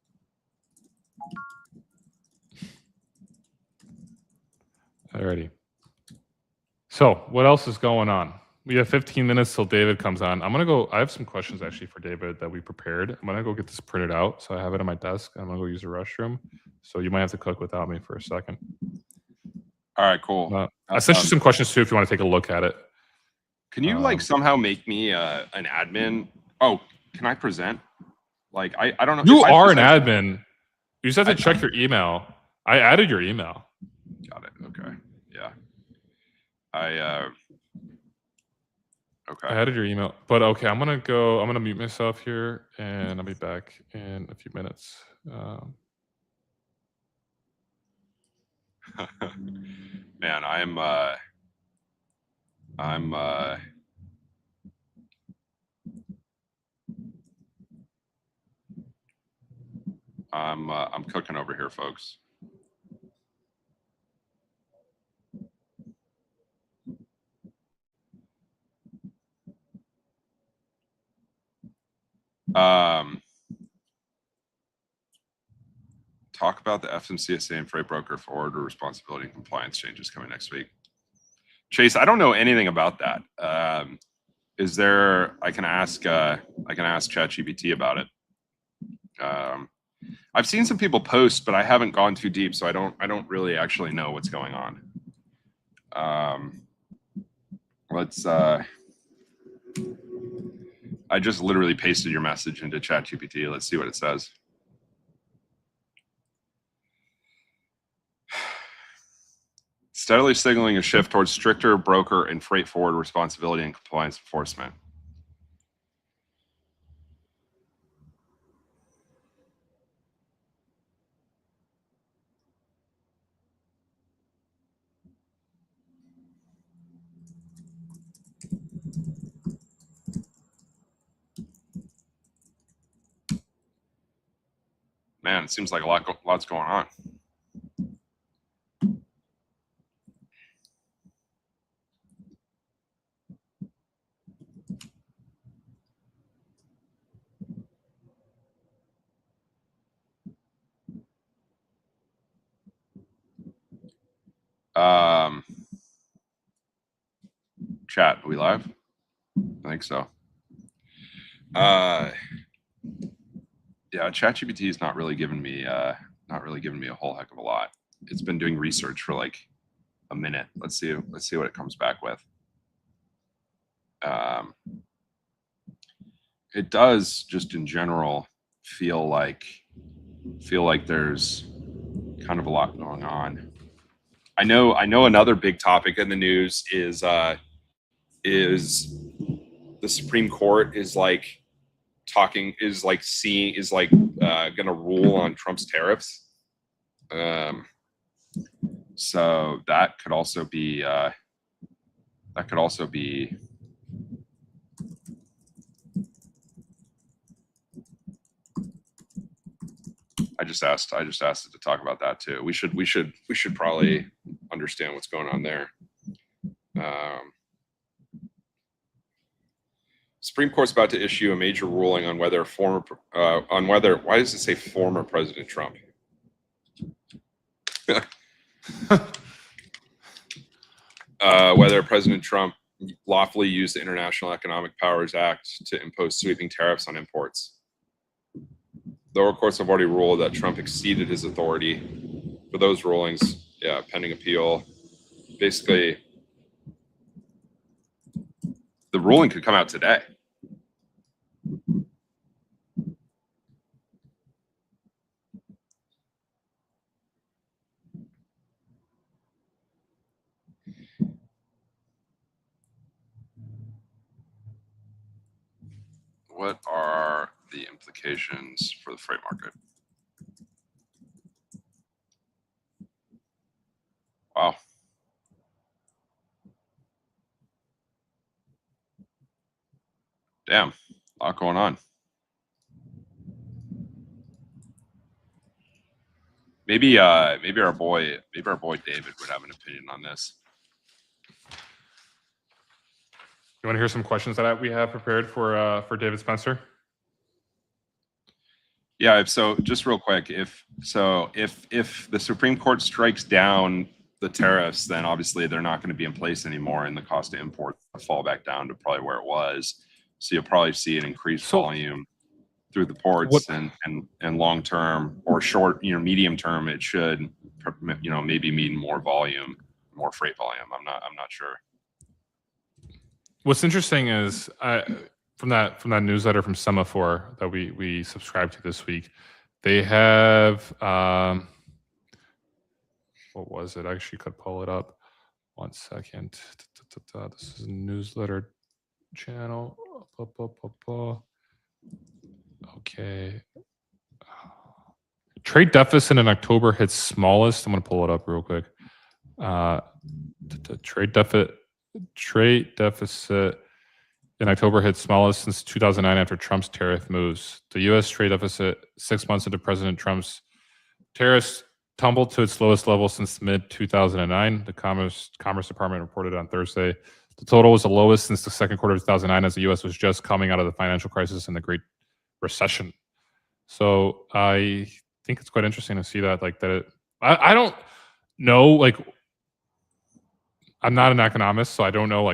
Alrighty. So what else is going on? We have 15 minutes till David comes on. I'm gonna go. I have some questions actually for David that we prepared. I'm gonna go get this printed out, so I have it on my desk. I'm gonna go use the restroom. So you might have to cook without me for a second. All right, cool. I sent you some questions too if you want to take a look at it. Can you like somehow make me an admin? Oh, can I present? Like I don't know. You are an admin. You just have to check your email. I added your email. Got it. Okay. Yeah. Okay. I added your email, but okay, I'm gonna mute myself here, and I'll be back in a few minutes. Man, I'm cooking over here, folks. Talk about the FMCSA and freight broker forwarder responsibility and compliance changes coming next week. Chase, I don't know anything about that. Is there? I can ask ChatGPT about it. I've seen some people post, but I haven't gone too deep, so I don't really actually know what's going on. I just literally pasted your message into ChatGPT. Let's see what it says. Steadily signaling a shift towards stricter broker and freight forward responsibility and compliance enforcement. Man, it seems like lots going on. Chat, are we live? I think so. Yeah, ChatGPT is not really giving me a whole heck of a lot. It's been doing research for like a minute. Let's see what it comes back with. It does just in general feel like there's kind of a lot going on. I know another big topic in the news is the Supreme Court is like going to rule on Trump's tariffs. So that could also be I just asked it to talk about that too. We should probably understand what's going on there. Supreme Court's about to issue a major ruling on whether why does it say former President Trump? Whether President Trump lawfully used the International Economic Powers Act to impose sweeping tariffs on imports. The lower courts have already ruled that Trump exceeded his authority. For those rulings, pending appeal. Basically, the ruling could come out today. What are the implications for the freight market? Wow. Damn, a lot going on. Maybe our boy David would have an opinion on this. You want to hear some questions that we have prepared for David Spencer? Yeah. So just real quick, if the Supreme Court strikes down the tariffs, then obviously they're not going to be in place anymore, and the cost to import will fall back down to probably where it was. So you'll probably see an increased volume through the ports, and long term or short, medium term, it should, maybe mean more volume, more freight volume. I'm not sure. What's interesting is from that newsletter from Semaphore that we subscribed to this week, they have what was it? I actually could pull it up. 1 second. This is a newsletter channel. Okay. Trade deficit in October hits smallest. I'm going to pull it up real quick. The trade deficit in October hit smallest since 2009 after Trump's tariff moves. The U.S. trade deficit 6 months into President Trump's tariffs tumbled to its lowest level since mid-2009. The Commerce Department reported on Thursday. The total was the lowest since the second quarter of 2009, as the U.S. was just coming out of the financial crisis and the Great Recession. So I think it's quite interesting to see that. I don't know. I'm not an economist, so I don't know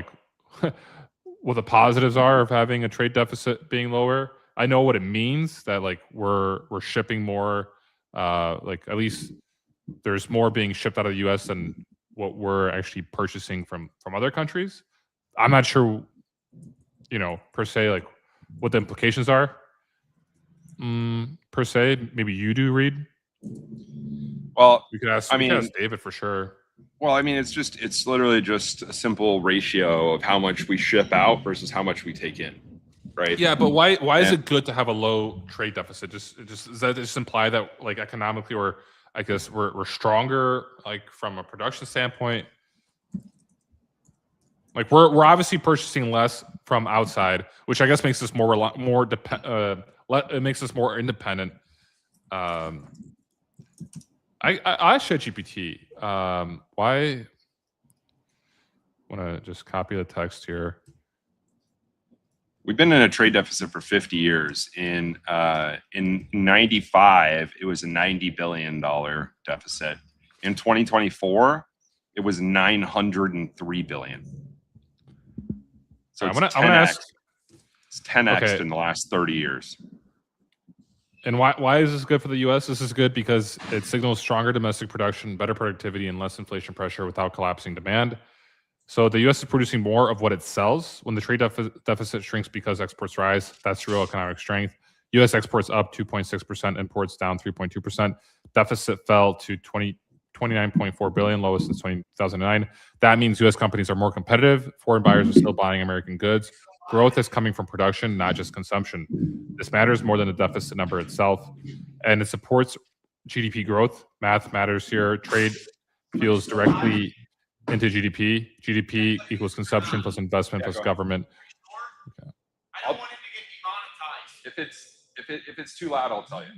what the positives are of having a trade deficit being lower. I know what it means, that we're shipping more. At least there's more being shipped out of the U.S. than what we're actually purchasing from other countries. I'm not sure, per se, what the implications are. Per se, maybe you do, Reed. Well, we could ask David for sure. Well, it's literally just a simple ratio of how much we ship out versus how much we take in, right? Yeah, but why is it good to have a low trade deficit? Does that just imply that economically, or I guess we're stronger from a production standpoint? We're obviously purchasing less from outside, which I guess makes us it makes us more independent. I asked ChatGPT, why? I want to just copy the text here. We've been in a trade deficit for 50 years. In 95, it was a $90 billion deficit. In 2024, It was 903 billion. So I'm it's gonna ask. It's 10x Okay. in the last 30 years. And why is this good for the U.S.? This is good because it signals stronger domestic production, better productivity, and less inflation pressure without collapsing demand. So the U.S. is producing more of what it sells. When the trade deficit shrinks because exports rise, that's real economic strength. U.S. exports up 2.6%, imports down 3.2%. Deficit fell to 29.4 billion, lowest since 2009. That means U.S. companies are more competitive. Foreign buyers are still buying American goods. Growth is coming from production, not just consumption. This matters more than the deficit number itself, and it supports GDP growth. Math matters here. Trade fuels directly into GDP. GDP equals consumption plus investment plus government. Okay. I don't want it to get demonetized. If it's too loud, I'll tell you.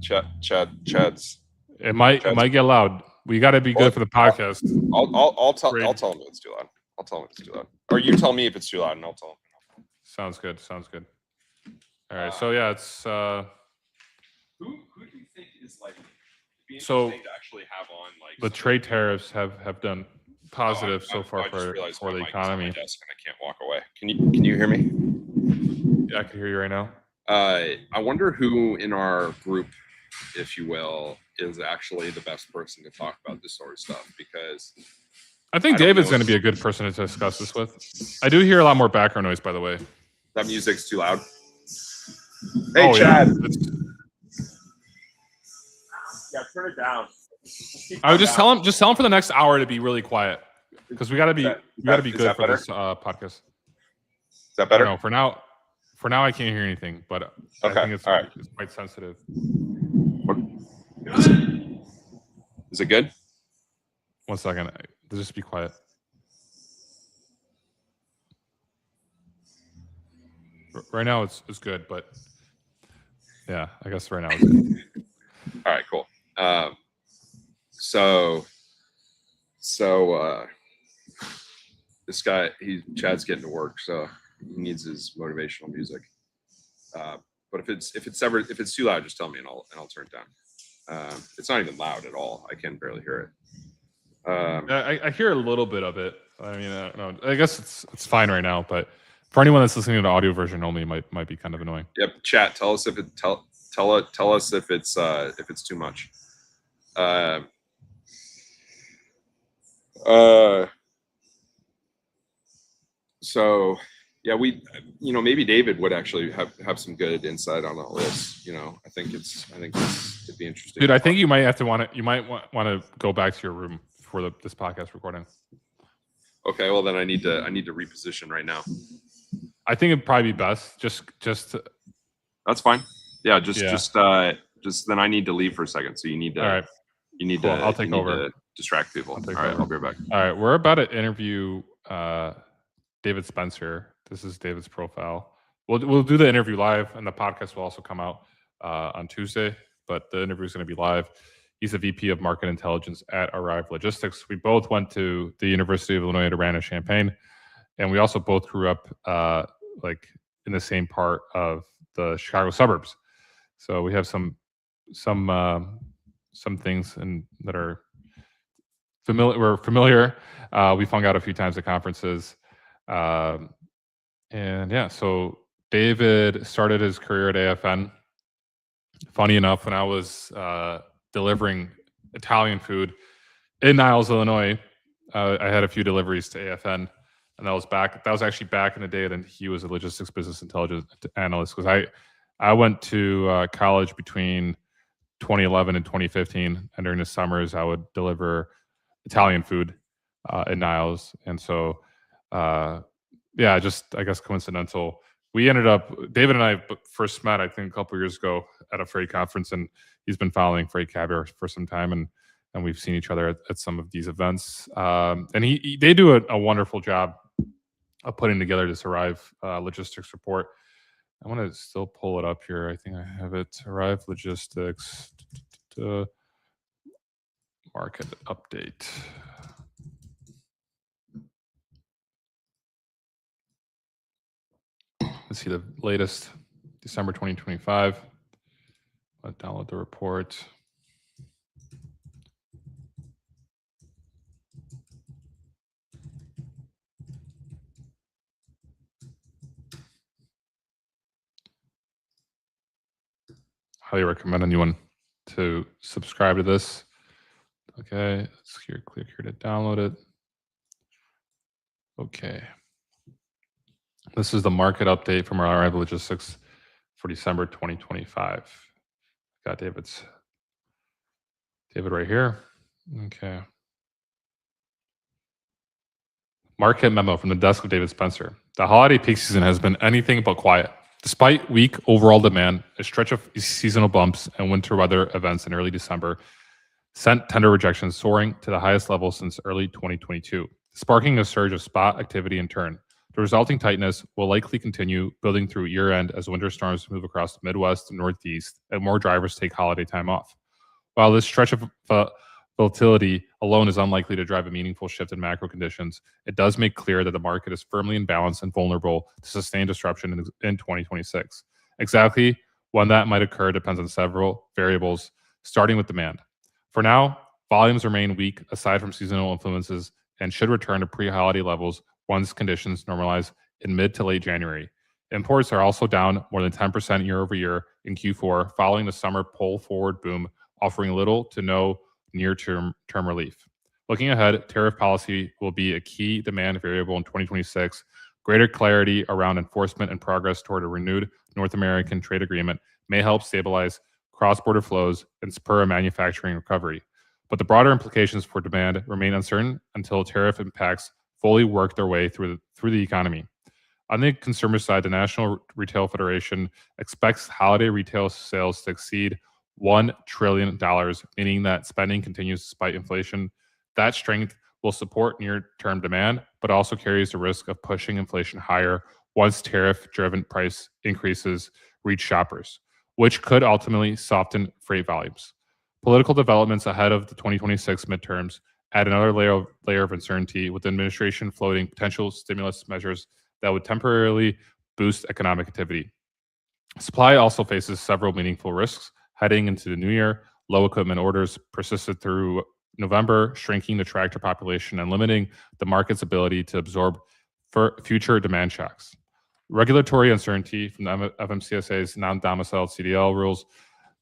Okay. Chad's. It might get loud. We got to be good for the podcast. I'll tell him if it's too loud. I'll tell him if it's too loud. Or you tell me if it's too loud, and I'll tell him. Sounds good. All right. So yeah, it's. Who do you think is like? So to actually have on like the trade tariffs have done positive so far I for the economy. And I can't walk away. Can you hear me? Yeah, I can hear you right now. I wonder who in our group, if you will, is actually the best person to talk about this sort of stuff, because I think David's going to be a good person to discuss this with. I do hear a lot more background noise, by the way. That music's too loud. Hey, Chad. Yeah, turn it down. I would just tell him for the next hour to be really quiet, because we got to be good for this podcast. Is that better? No, for now I can't hear anything, but I think it's quite sensitive. Is it good? 1 second. Just be quiet. Right now it's good, but yeah, I guess right now it's good. All right, cool. So this guy, Chad's getting to work, so he needs his motivational music. But if it's too loud, just tell me and I'll turn it down. It's not even loud at all. I can barely hear it. I hear a little bit of it. I mean, I don't know. I guess it's fine right now, but for anyone that's listening to the audio version only, it might be kind of annoying. Yep. Chat. Tell us if tell us if it's too much. So yeah, maybe David would actually have some good insight on all this. I think it'd be interesting. Dude, I think you might want to go back to your room for this podcast recording. Okay, well then I need to reposition right now. I think it'd probably be best just That's fine. Yeah, just then I need to leave for a second. So you need to. All right. You need cool. to. I'll take over. Distract people. All right, I'll be right back. All right, we're about to interview David Spencer. This is David's profile. We'll do the interview live, and the podcast will also come out on Tuesday. But the interview is going to be live. He's a VP of Market Intelligence at Arrive Logistics. We both went to the University of Illinois at Urbana-Champaign, and we also both grew up like in the same part of the Chicago suburbs. So we have some things that are familiar. We're familiar. We've hung out a few times at conferences, and yeah. So David started his career at AFN. Funny enough, when I was delivering Italian food in Niles, Illinois, I had a few deliveries to AFN, and that was actually back in the day that he was a logistics business intelligence analyst. Because I went to college between 2011 and 2015, and during the summers I would deliver Italian food in Niles, and so yeah, just I guess coincidental. We ended up, David and I first met, I think, a couple years ago at a freight conference, and he's been following Freight Caviar for some time, and we've seen each other at some of these events. And they do a wonderful job of putting together this Arrive logistics report. I want to still pull it up here. I think I have it. Arrive Logistics market update. Let's see the latest, December 2025. Let's download the report. highly recommend anyone to subscribe to this. Okay, let's click here to download it. Okay. This is the market update from our Arrival Logistics for December 2025. Got David right here. Okay. Market memo from the desk of David Spencer. The holiday peak season has been anything but quiet. Despite weak overall demand, a stretch of seasonal bumps and winter weather events in early December sent tender rejections soaring to the highest level since early 2022, sparking a surge of spot activity in turn. The resulting tightness will likely continue building through year-end as winter storms move across the Midwest and Northeast and more drivers take holiday time off. While this stretch of volatility alone is unlikely to drive a meaningful shift in macro conditions, it does make clear that the market is firmly in balance and vulnerable to sustained disruption in 2026. Exactly when that might occur depends on several variables, starting with demand. For now, volumes remain weak aside from seasonal influences and should return to pre-holiday levels once conditions normalize in mid to late January. Imports are also down more than 10% year over year in Q4 following the summer pull forward boom, offering little to no near-term relief. Looking ahead, tariff policy will be a key demand variable in 2026. Greater clarity around enforcement and progress toward a renewed North American trade agreement may help stabilize cross-border flows and spur a manufacturing recovery. But the broader implications for demand remain uncertain until tariff impacts fully work their way through the economy. On the consumer side, the National Retail Federation expects holiday retail sales to exceed $1 trillion, meaning that spending continues despite inflation. That strength will support near-term demand, but also carries the risk of pushing inflation higher once tariff-driven price increases reach shoppers, which could ultimately soften freight volumes. Political developments ahead of the 2026 midterms add another layer of uncertainty, with the administration floating potential stimulus measures that would temporarily boost economic activity. Supply also faces several meaningful risks. Heading into the new year, low equipment orders persisted through November, shrinking the tractor population and limiting the market's ability to absorb future demand shocks. Regulatory uncertainty from the FMCSA's non-domiciled CDL rules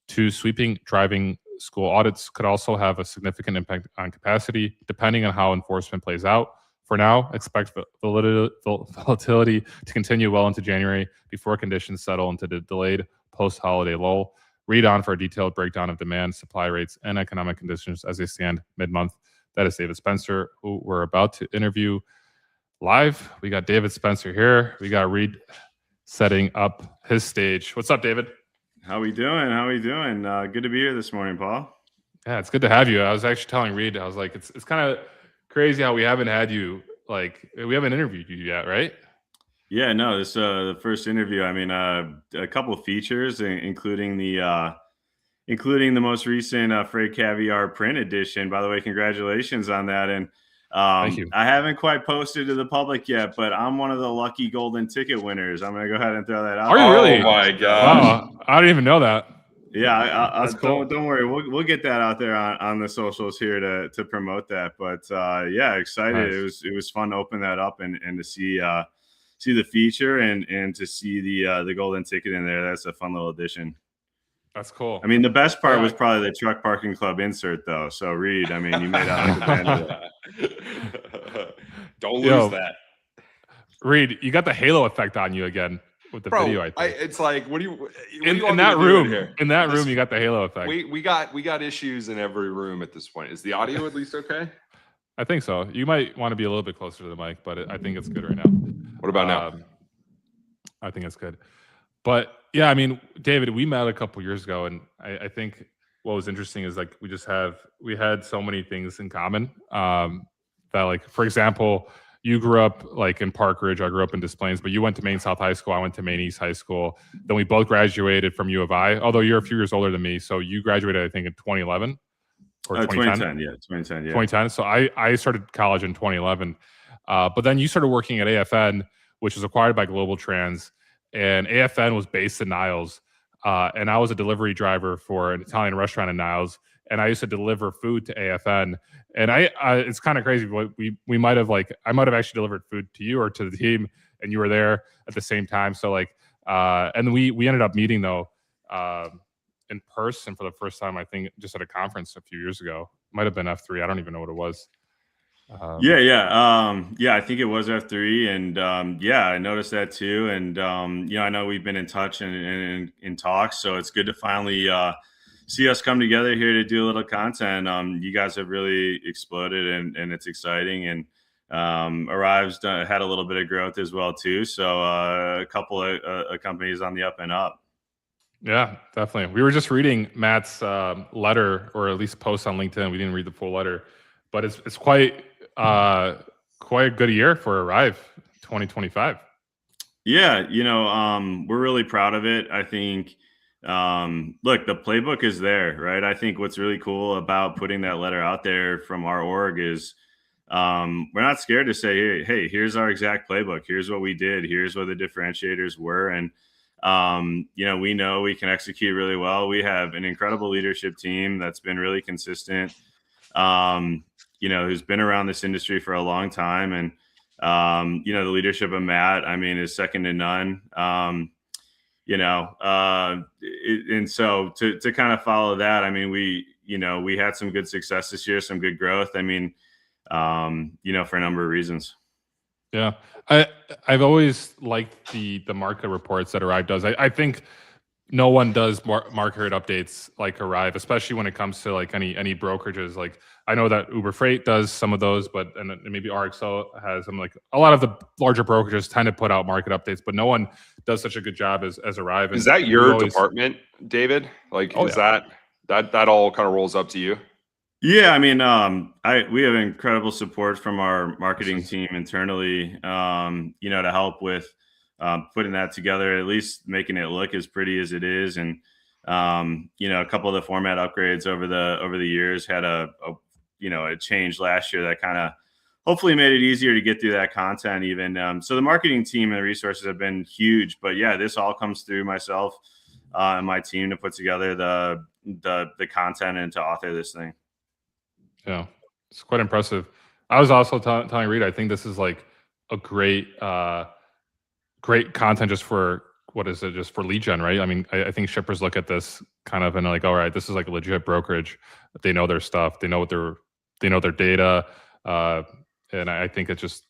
to sweeping driving school audits could also have a significant impact on capacity, depending on how enforcement plays out. For now, expect volatility to continue well into January before conditions settle into the delayed post-holiday lull. Read on for a detailed breakdown of demand, supply rates, and economic conditions as they stand mid-month. That is David Spencer, who we're about to interview live. We got David Spencer here. We got Reed setting up his stage. What's up, David? How we doing? Good to be here this morning, Paul. Yeah, it's good to have you. I was actually telling Reed, I was like, it's kind of crazy how we haven't had you, like, we haven't interviewed you yet, right? Yeah, no, this is the first interview. I mean, a couple of features, including the most recent Freight Caviar print edition. By the way, congratulations on that. And Thank you. I haven't quite posted to the public yet, but I'm one of the lucky golden ticket winners. I'm gonna go ahead and throw that out. Are you really? Oh my gosh! Wow, I didn't even know that. Yeah, That's cool. Don't worry. We'll get that out there on the socials here to promote that. But yeah, excited. Nice. It was fun to open that up and to see the feature and to see the golden ticket in there. That's a fun little addition. That's cool. I mean, the best part was probably the truck parking club insert, though. So Reed, I mean, you made out like a bandit. Don't lose that. Reed, you got the halo effect on you again with the video. I think it's like, what do you in that room? In that room, you got the halo effect. We got issues in every room at this point. Is the audio at least okay? I think so. You might want to be a little bit closer to the mic, but I think it's good right now. What about now? I think it's good. But yeah, I mean, David, we met a couple years ago, and I think what was interesting is like we had so many things in common. That, like, for example, you grew up like in Park Ridge. I grew up in Des Plaines, but you went to Maine South High School. I went to Maine East High School. Then we both graduated from U of I, although you're a few years older than me. So you graduated, I think, in 2011 or 2010. 2010, yeah, 2010, yeah. 2010. So I started college in 2011. But then you started working at AFN, which was acquired by Global Trans. And AFN was based in Niles, and I was a delivery driver for an Italian restaurant in Niles, and I used to deliver food to AFN. And it's kind of crazy. We might have I might have actually delivered food to you or to the team, and you were there at the same time. So and we ended up meeting though in person for the first time, I think, just at a conference a few years ago. Might have been F3. I don't even know what it was. Yeah. I think it was F3, and yeah, I noticed that too. And I know we've been in touch and in talks, so it's good to finally see us come together here to do a little content. You guys have really exploded, and it's exciting. And Arrive's had a little bit of growth as well too. So a couple of companies on the up and up. Yeah, definitely. We were just reading Matt's letter, or at least post on LinkedIn. We didn't read the full letter, but it's quite a good year for Arrive 2025. Yeah, we're really proud of it. I think, look, the playbook is there, right? I think what's really cool about putting that letter out there from our org is we're not scared to say, hey, here's our exact playbook. Here's what we did. Here's what the differentiators were. And, we know we can execute really well. We have an incredible leadership team that's been really consistent, who's been around this industry for a long time. And, the leadership of Matt, I mean, is second to none. And so to kind of follow that, I mean, we had some good success this year, some good growth. I mean, for a number of reasons. Yeah, I've always liked the market reports that Arrive does. I think no one does market updates like Arrive, especially when it comes to like any brokerages. Like I know that Uber Freight does some of those, but and maybe RXO has them. Like a lot of the larger brokerages tend to put out market updates, but no one does such a good job as Arrive. And is that your department, David? Like, that all kind of rolls up to you? Yeah, I mean, we have incredible support from our marketing team internally, to help with putting that together, at least making it look as pretty as it is. And a couple of the format upgrades over the years had a change last year that kind of hopefully made it easier to get through that content even. So the marketing team and the resources have been huge, but yeah, this all comes through myself and my team to put together the content and to author this thing. Yeah, it's quite impressive. I was also telling Reed, I think this is like a great content just for just for lead gen, right? I mean, I think shippers look at this kind of and like, all right, this is like a legit brokerage. They know their stuff. They know their data, and I think it's just,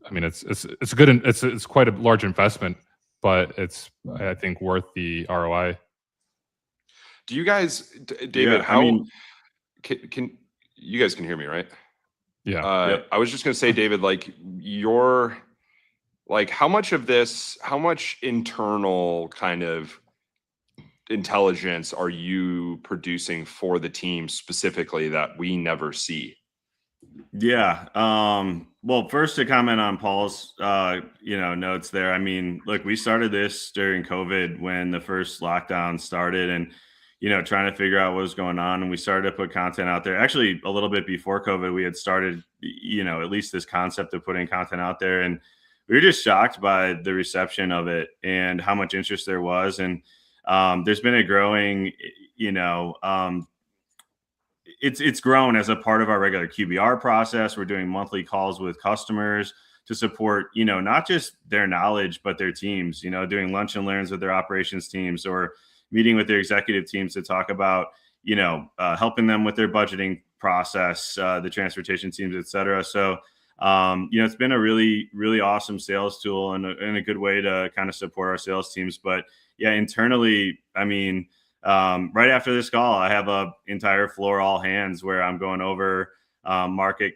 I mean, it's good and it's quite a large investment, but it's I think worth the ROI. Do you guys, David? Can you guys can hear me, right? Yeah. Yep. I was just gonna say, David, like how much internal kind of intelligence are you producing for the team specifically that we never see? Yeah. Well, first to comment on Paul's, notes there. I mean, look, we started this during COVID when the first lockdown started, and trying to figure out what was going on. And we started to put content out there. Actually, a little bit before COVID, we had started, at least this concept of putting content out there. And we were just shocked by the reception of it and how much interest there was. And there's been a growing, it's grown as a part of our regular QBR process. We're doing monthly calls with customers to support, not just their knowledge, but their teams, doing lunch and learns with their operations teams or meeting with their executive teams to talk about, helping them with their budgeting process, the transportation teams, et cetera. So, it's been a really, really awesome sales tool and a good way to kind of support our sales teams. But yeah, internally, I mean, right after this call, I have a entire floor all hands where I'm going over market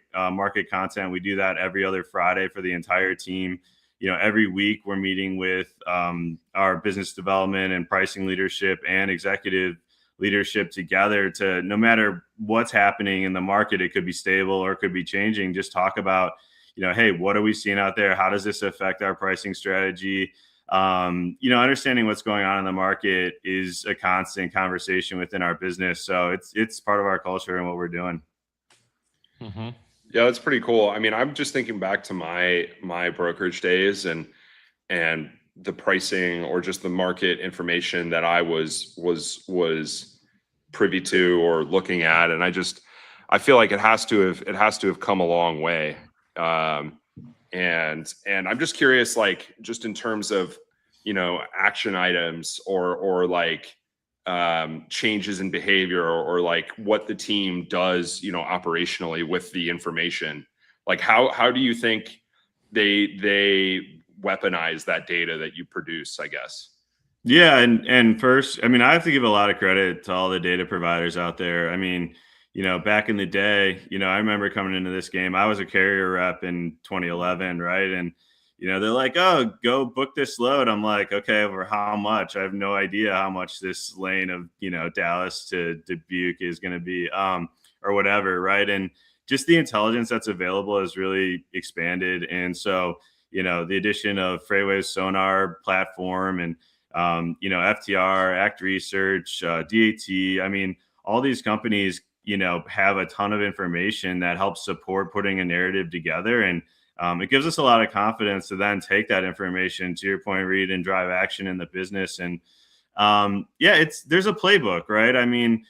content. We do that every other Friday for the entire team. Every week we're meeting with our business development and pricing leadership and executive leadership together to, no matter what's happening in the market, it could be stable or it could be changing, just talk about, hey, what are we seeing out there? How does this affect our pricing strategy? Understanding what's going on in the market is a constant conversation within our business. So it's part of our culture and what we're doing. Mm-hmm. Yeah, that's pretty cool. I mean, I'm just thinking back to my brokerage days and the pricing or just the market information that I was privy to or looking at, and I feel like it has to have come a long way. And I'm just curious, like, just in terms of, action items or like, changes in behavior or like what the team does, operationally with the information. Like how do you think they weaponize that data that you produce, I guess? Yeah, and first, I mean, I have to give a lot of credit to all the data providers out there. I mean, back in the day, I remember coming into this game. I was a carrier rep in 2011, right? And they're like, "Oh, go book this load." I'm like, "Okay, over how much?" I have no idea how much this lane of Dallas to Dubuque is going to be, or whatever, right? And just the intelligence that's available has really expanded, and so the addition of Freightwaves sonar platform and FTR, Act Research, DAT. I mean, all these companies, have a ton of information that helps support putting a narrative together. And it gives us a lot of confidence to then take that information, to your point, Reed, and drive action in the business. And there's a playbook, right? I mean,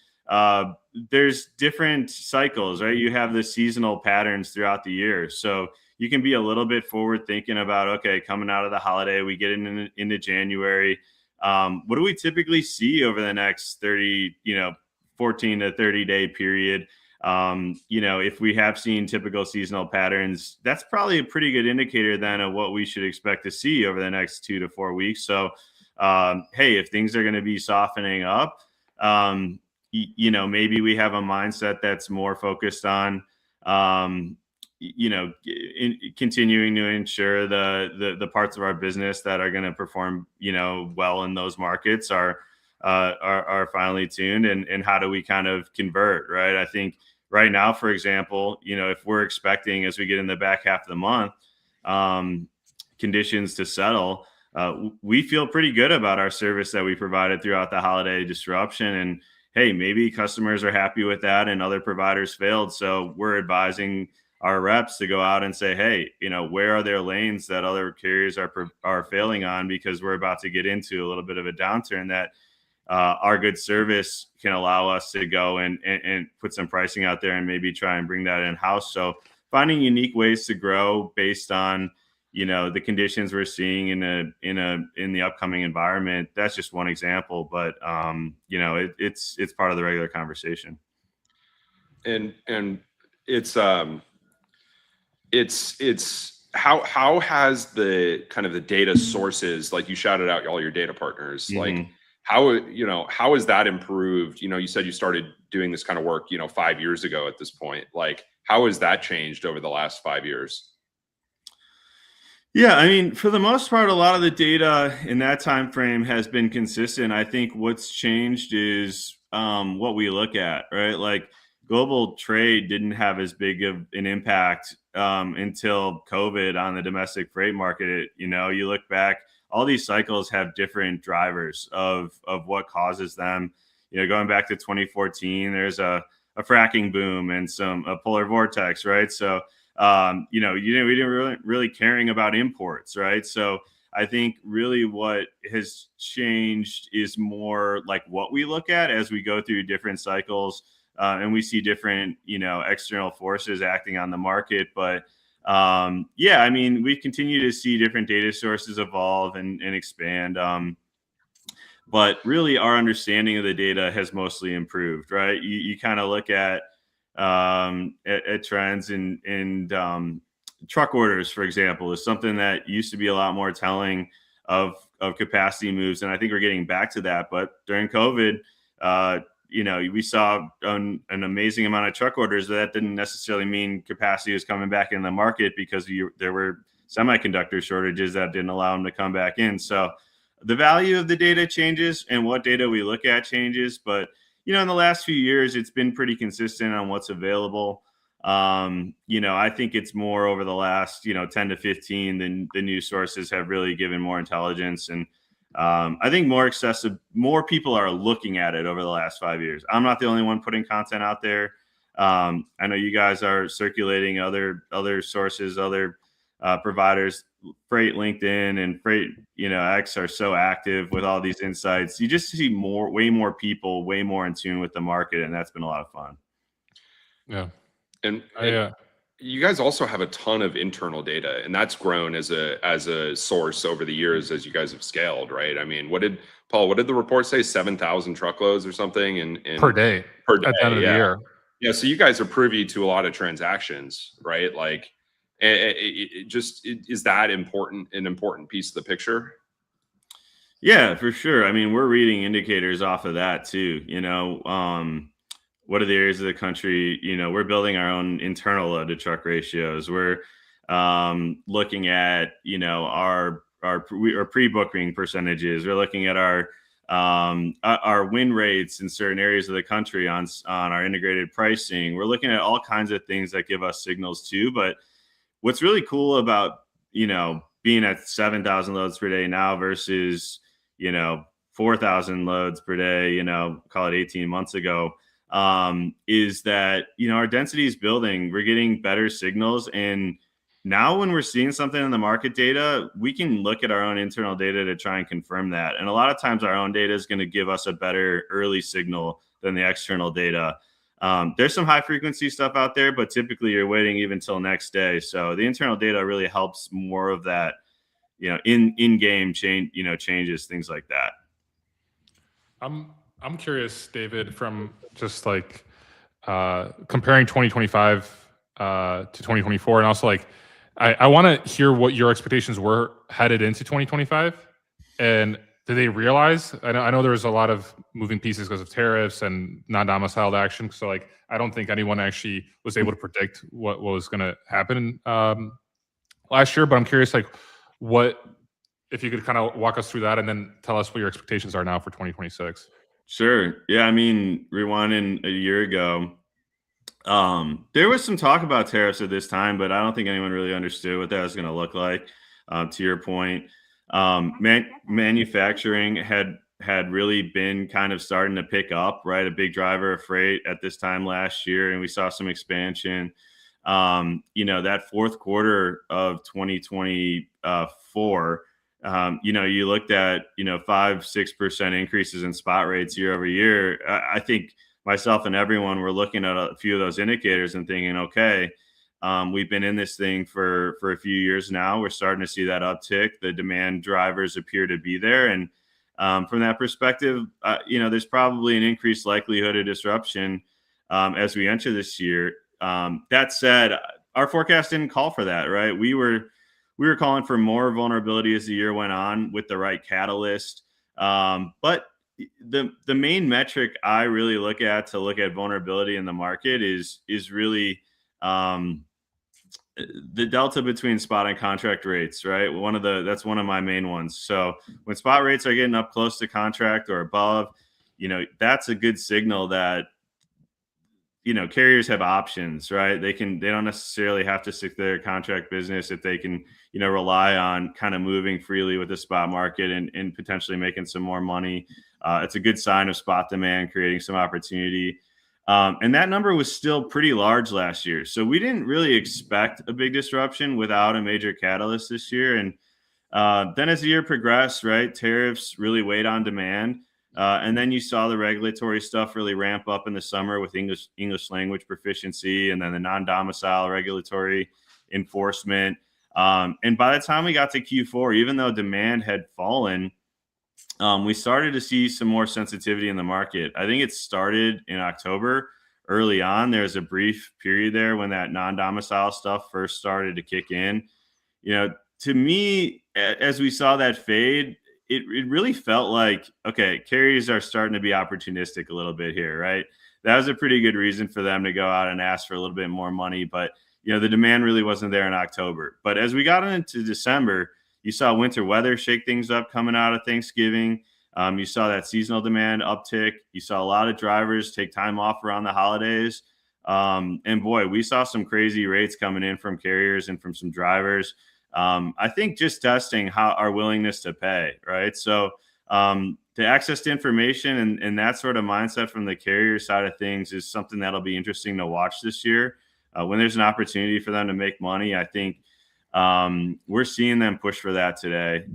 there's different cycles, right? You have the seasonal patterns throughout the year. So you can be a little bit forward thinking about, okay, coming out of the holiday, we get into January. What do we typically see over the next 14 to 30 day period? If we have seen typical seasonal patterns, that's probably a pretty good indicator then of what we should expect to see over the next 2 to 4 weeks. So, hey, if things are going to be softening up, maybe we have a mindset that's more focused on, continuing to ensure the parts of our business that are going to perform, well in those markets are finally tuned, and how do we kind of convert, right? I think right now, for example, if we're expecting as we get in the back half of the month, conditions to settle, we feel pretty good about our service that we provided throughout the holiday disruption. And hey, maybe customers are happy with that and other providers failed. So we're advising our reps to go out and say, hey, where are there lanes that other carriers are failing on? Because we're about to get into a little bit of a downturn that our good service can allow us to go and put some pricing out there and maybe try and bring that in house. So finding unique ways to grow based on the conditions we're seeing in the upcoming environment. That's just one example, but it's part of the regular conversation. And it's how has the kind of the data sources, like you shouted out all your data partners, like how has that improved? You said you started doing this kind of work 5 years ago at this point. Like how has that changed over the last 5 years? Yeah, I mean, for the most part, a lot of the data in that time frame has been consistent. I think what's changed is what we look at, right? Like global trade didn't have as big of an impact until COVID on the domestic freight market. You look back, all these cycles have different drivers of what causes them. Going back to 2014, there's a fracking boom and a polar vortex, right? So we didn't really caring about imports, right? So I think really what has changed is more like what we look at as we go through different cycles, and we see different, external forces acting on the market. But I mean, we continue to see different data sources evolve and expand. But really, our understanding of the data has mostly improved, right? You kind of look at trends and truck orders, for example, is something that used to be a lot more telling of capacity moves, and I think we're getting back to that. But during COVID, we saw an amazing amount of truck orders. That didn't necessarily mean capacity was coming back in the market, because there were semiconductor shortages that didn't allow them to come back in. So the value of the data changes and what data we look at changes. But in the last few years, it's been pretty consistent on what's available. I think it's more over the last 10 to 15 than the news sources have really given more intelligence. And I think more people are looking at it over the last 5 years. I'm not the only one putting content out there. I know you guys are circulating other sources, other providers. Freight LinkedIn and Freight X are so active with all these insights. You just see way more people, way more in tune with the market, and that's been a lot of fun. Yeah. And you guys also have a ton of internal data, and that's grown as a source over the years as you guys have scaled, right? I mean, what Paul, what did the report say? 7,000 truckloads or something in per day per day. at the end of the year. Yeah, so you guys are privy to a lot of transactions, right? Like, is that important? An important piece of the picture? Yeah, for sure. I mean, we're reading indicators off of that too. What are the areas of the country? We're building our own internal load to truck ratios. We're looking at our pre-booking percentages. We're looking at our win rates in certain areas of the country on our integrated pricing. We're looking at all kinds of things that give us signals too. But what's really cool about being at 7,000 loads per day now versus 4,000 loads per day, call it 18 months ago, is that our density is building. We're getting better signals, and now when we're seeing something in the market data, we can look at our own internal data to try and confirm that. And a lot of times our own data is going to give us a better early signal than the external data. There's some high frequency stuff out there, but typically you're waiting even till next day. So the internal data really helps more of that, in game changes, things like that. I'm curious, David, from just like comparing 2025 to 2024, and also like I want to hear what your expectations were headed into 2025, and did they realize? I know there was a lot of moving pieces because of tariffs and non-domiciled action. So like I don't think anyone actually was able to predict what was going to happen last year. But I'm curious, like what if you could kind of walk us through that and then tell us what your expectations are now for 2026. Sure. Yeah. I mean, rewinding a year ago, there was some talk about tariffs at this time, but I don't think anyone really understood what that was going to look like. To your point, manufacturing had really been kind of starting to pick up, right? A big driver of freight at this time last year, and we saw some expansion. That fourth quarter of 2024, you looked at 5-6% increases in spot rates year over year. I think myself and everyone were looking at a few of those indicators and thinking, okay, we've been in this thing for a few years now. We're starting to see that uptick. The demand drivers appear to be there, and from that perspective, there's probably an increased likelihood of disruption as we enter this year. That said, our forecast didn't call for that, right? We were calling for more vulnerability as the year went on with the right catalyst. But the main metric I really look at to look at vulnerability in the market is really the delta between spot and contract rates, right? That's one of my main ones. So when spot rates are getting up close to contract or above, that's a good signal that carriers have options, right? They don't necessarily have to stick to their contract business if they can, rely on kind of moving freely with the spot market and potentially making some more money. It's a good sign of spot demand, creating some opportunity. And that number was still pretty large last year. So we didn't really expect a big disruption without a major catalyst this year. And then as the year progressed, right, tariffs really weighed on demand. And then you saw the regulatory stuff really ramp up in the summer with English language proficiency, and then the non-domicile regulatory enforcement. And by the time we got to Q4, even though demand had fallen, we started to see some more sensitivity in the market. I think it started in October early on. There's a brief period there when that non-domicile stuff first started to kick in. To me, as we saw that fade, it really felt like, okay, carriers are starting to be opportunistic a little bit here, right? That was a pretty good reason for them to go out and ask for a little bit more money. But, the demand really wasn't there in October. But as we got into December, you saw winter weather shake things up coming out of Thanksgiving. You saw that seasonal demand uptick. You saw a lot of drivers take time off around the holidays. And boy, we saw some crazy rates coming in from carriers and from some drivers. I think just testing our willingness to pay, right? So the access to information and that sort of mindset from the carrier side of things is something that'll be interesting to watch this year. When there's an opportunity for them to make money, I think we're seeing them push for that today.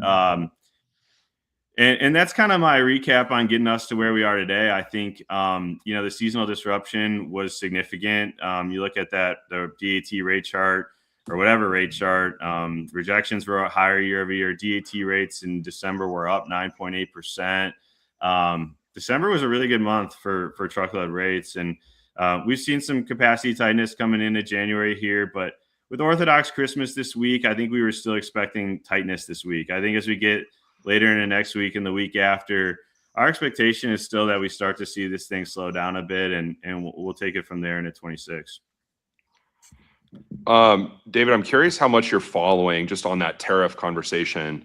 And that's kind of my recap on getting us to where we are today. I think, the seasonal disruption was significant. You look at the DAT rate chart or whatever rate chart, rejections were higher year over year. DAT rates in December were up 9.8%. December was a really good month for truckload rates, and we've seen some capacity tightness coming into January here, but with Orthodox Christmas this week, I think we were still expecting tightness this week. I think as we get later in the next week and the week after, our expectation is still that we start to see this thing slow down a bit, and we'll take it from there into 26. David, I'm curious how much you're following just on that tariff conversation.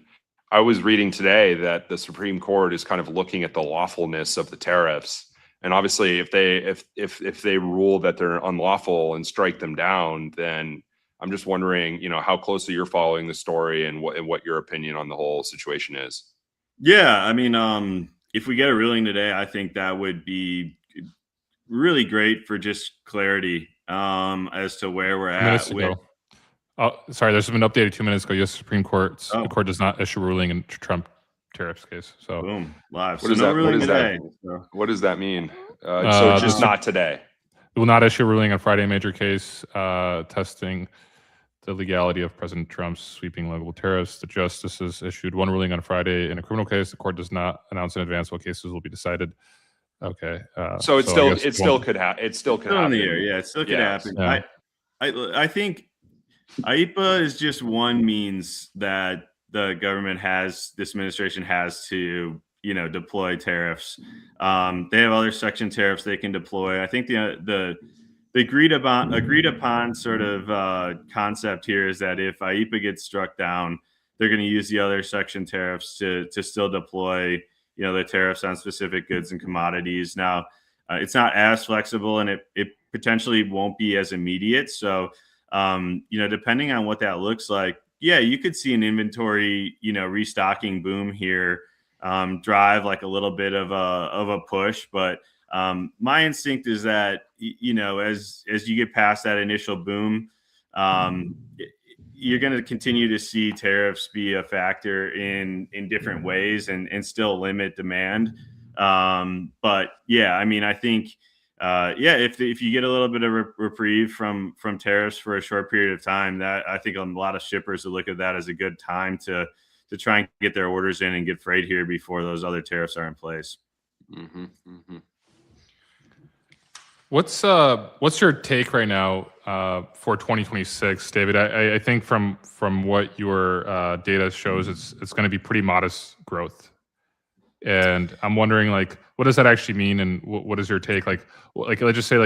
I was reading today that the Supreme Court is kind of looking at the lawfulness of the tariffs, and obviously, if they rule that they're unlawful and strike them down, then I'm just wondering, how closely you're following the story and what your opinion on the whole situation is. Yeah, I mean, if we get a ruling today, I think that would be really great for just clarity as to where we're at. Sorry, there's been updated 2 minutes ago. U.S. Supreme Court, Oh. The court does not issue a ruling in Trump tariffs case. So boom, live. What does that mean? So just not today. It will not issue a ruling on Friday major case testing the legality of President Trump's sweeping global tariffs. The justices issued one ruling on Friday in a criminal case. The court does not announce in advance what cases will be decided. Okay. So it still could happen. It still could happen. In the air. Yeah, it still could happen. Yeah. I think IEPA is just one means that the government this administration has to, deploy tariffs. They have other section tariffs they can deploy. I think the agreed upon sort of concept here is that if IEPA gets struck down, they're going to use the other section tariffs to still deploy, the tariffs on specific goods and commodities. Now, it's not as flexible, and it potentially won't be as immediate. So, depending on what that looks like, yeah, you could see an inventory, restocking boom here, drive like a little bit of a push, but my instinct is that as you get past that initial boom, you're going to continue to see tariffs be a factor in different ways and still limit demand. But yeah, I mean, I think if you get a little bit of reprieve from tariffs for a short period of time, that I think a lot of shippers will look at that as a good time to try and get their orders in and get freight here before those other tariffs are in place. Mm-hmm, mm-hmm. What's your take right now for 2026, David? I think from what your data shows, it's going to be pretty modest growth, and I'm wondering, like, what does that actually mean, and what is your take? Like let's just say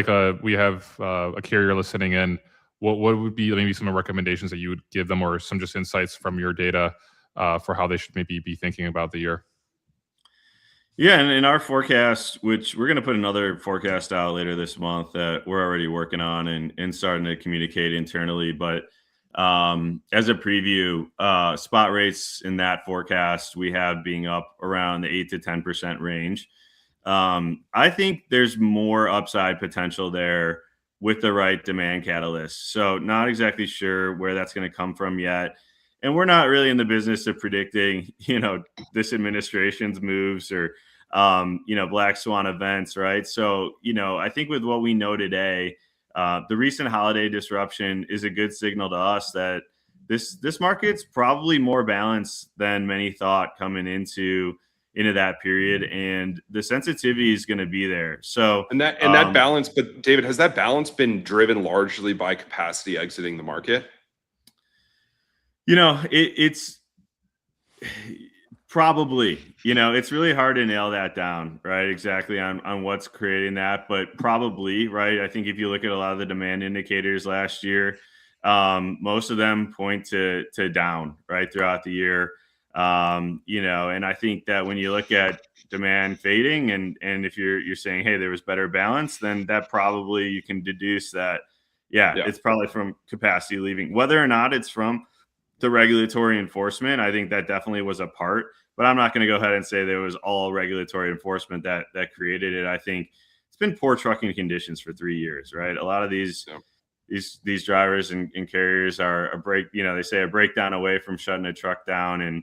we have a carrier listening in. What would be maybe some recommendations that you would give them, or some just insights from your data for how they should maybe be thinking about the year? Yeah, and in our forecast, which we're going to put another forecast out later this month that we're already working on and starting to communicate internally. But as a preview, spot rates in that forecast we have being up around the 8 to 10% range. I think there's more upside potential there with the right demand catalyst. So not exactly sure where that's going to come from yet. And we're not really in the business of predicting, this administration's moves or, black swan events, right? So, I think with what we know today, the recent holiday disruption is a good signal to us that this market's probably more balanced than many thought coming into that period, and the sensitivity is going to be there. So, and that balance, but David, has that balance been driven largely by capacity exiting the market? It's probably, it's really hard to nail that down, right? Exactly on what's creating that, but probably, right? I think if you look at a lot of the demand indicators last year, most of them point to down, right, throughout the year. And I think that when you look at demand fading and if you're saying, hey, there was better balance, then that probably you can deduce that, it's probably from capacity leaving. Whether or not it's from the regulatory enforcement, I think that definitely was a part, but I'm not going to go ahead and say there was all regulatory enforcement that created it. I think it's been poor trucking conditions for 3 years, right? A lot of these drivers and carriers are they say a breakdown away from shutting a truck down, and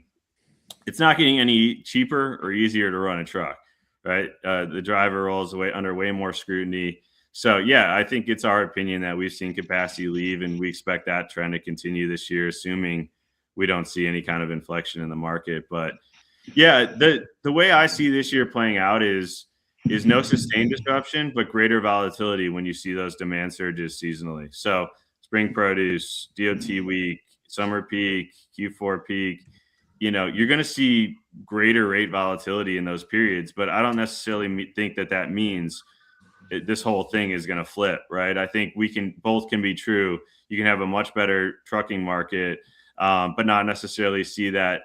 it's not getting any cheaper or easier to run a truck, right? The driver rolls under way more scrutiny. So, yeah, I think it's our opinion that we've seen capacity leave, and we expect that trend to continue this year, assuming we don't see any kind of inflection in the market. But, Yeah, the way I see this year playing out is no sustained disruption, but greater volatility when you see those demand surges seasonally. So spring produce, DOT week, summer peak, Q4 peak, you're going to see greater rate volatility in those periods, but I don't necessarily think that means this whole thing is going to flip, right? I think both can be true. You can have a much better trucking market, but not necessarily see that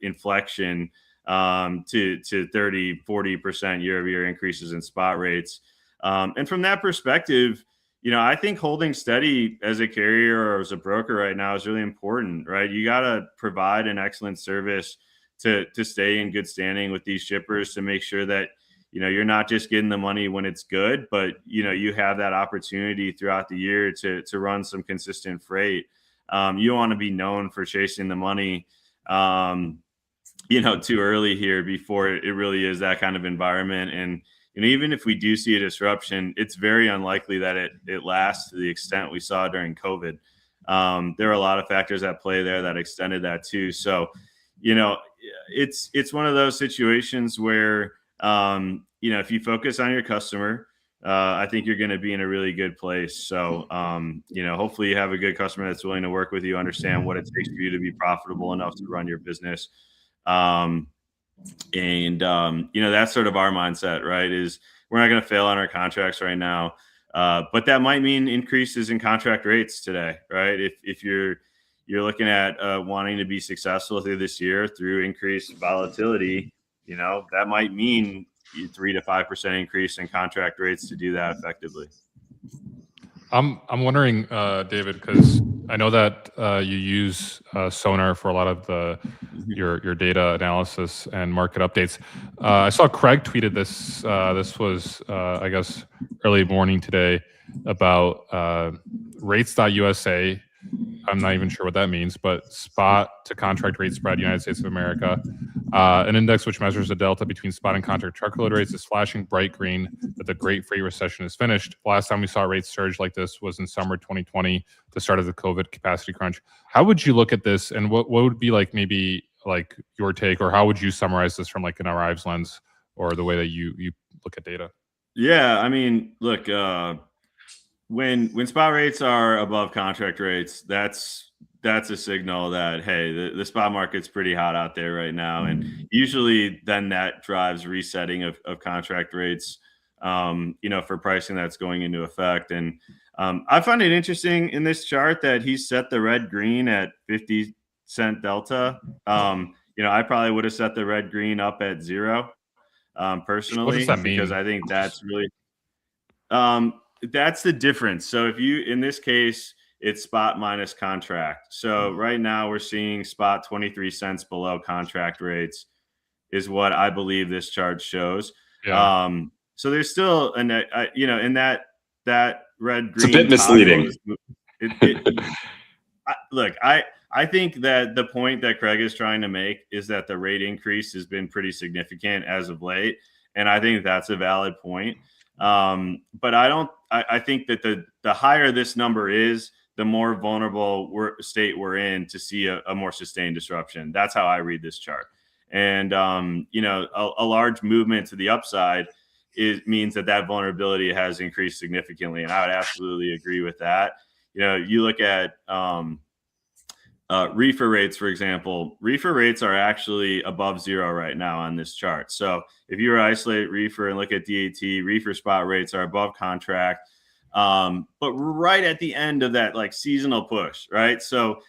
inflection to 30, 40% year over year increases in spot rates. And from that perspective, I think holding steady as a carrier or as a broker right now is really important, right? You got to provide an excellent service to stay in good standing with these shippers, to make sure that you're not just getting the money when it's good, but you have that opportunity throughout the year to run some consistent freight. You don't want to be known for chasing the money, too early here before it really is that kind of environment. And even if we do see a disruption, it's very unlikely that it lasts to the extent we saw during COVID. There are a lot of factors at play there that extended that too. So, it's one of those situations where if you focus on your customer, I think you're going to be in a really good place. So, hopefully you have a good customer that's willing to work with you, understand what it takes for you to be profitable enough to run your business. That's sort of our mindset, right? Is we're not going to fail on our contracts right now. But that might mean increases in contract rates today, right? If you're looking at wanting to be successful through this year through increased volatility, that might mean 3 to 5% increase in contract rates to do that effectively. I'm wondering, David, because I know that you use Sonar for a lot of your data analysis and market updates. I saw Craig tweeted this. This was, I guess, early morning today about rates.usa. I'm not even sure what that means, but spot to contract rate spread, United States of America. An index which measures the delta between spot and contract truckload rates is flashing bright green that the Great Freight Recession is finished. Last time we saw rates surge like this was in summer 2020, the start of the COVID capacity crunch. How would you look at this, and what would be maybe your take, or how would you summarize this from an Arrive's lens, or the way that you look at data? Yeah, I mean, look, when spot rates are above contract rates, that's a signal that, hey, the spot market's pretty hot out there right now. And usually then that drives resetting of contract rates, for pricing that's going into effect. And I find it interesting in this chart that he set the red green at 50-cent delta. I probably would have set the red green up at 0 personally. What does that mean? Because I think that's really that's the difference. So if you, in this case, it's spot minus contract. So right now we're seeing spot 23 cents below contract rates is what I believe this chart shows. Yeah. So there's still in that red green. It's a bit misleading. Look, I think that the point that Craig is trying to make is that the rate increase has been pretty significant as of late, and I think that's a valid point. But I think that the higher this number is, the more vulnerable state we're in to see a more sustained disruption. That's how I read this chart. And, a large movement to the upside means that vulnerability has increased significantly. And I would absolutely agree with that. You look at reefer rates, for example. Reefer rates are actually above 0 right now on this chart. So if you were to isolate reefer and look at DAT, reefer spot rates are above contract. But right at the end of that seasonal push, right? So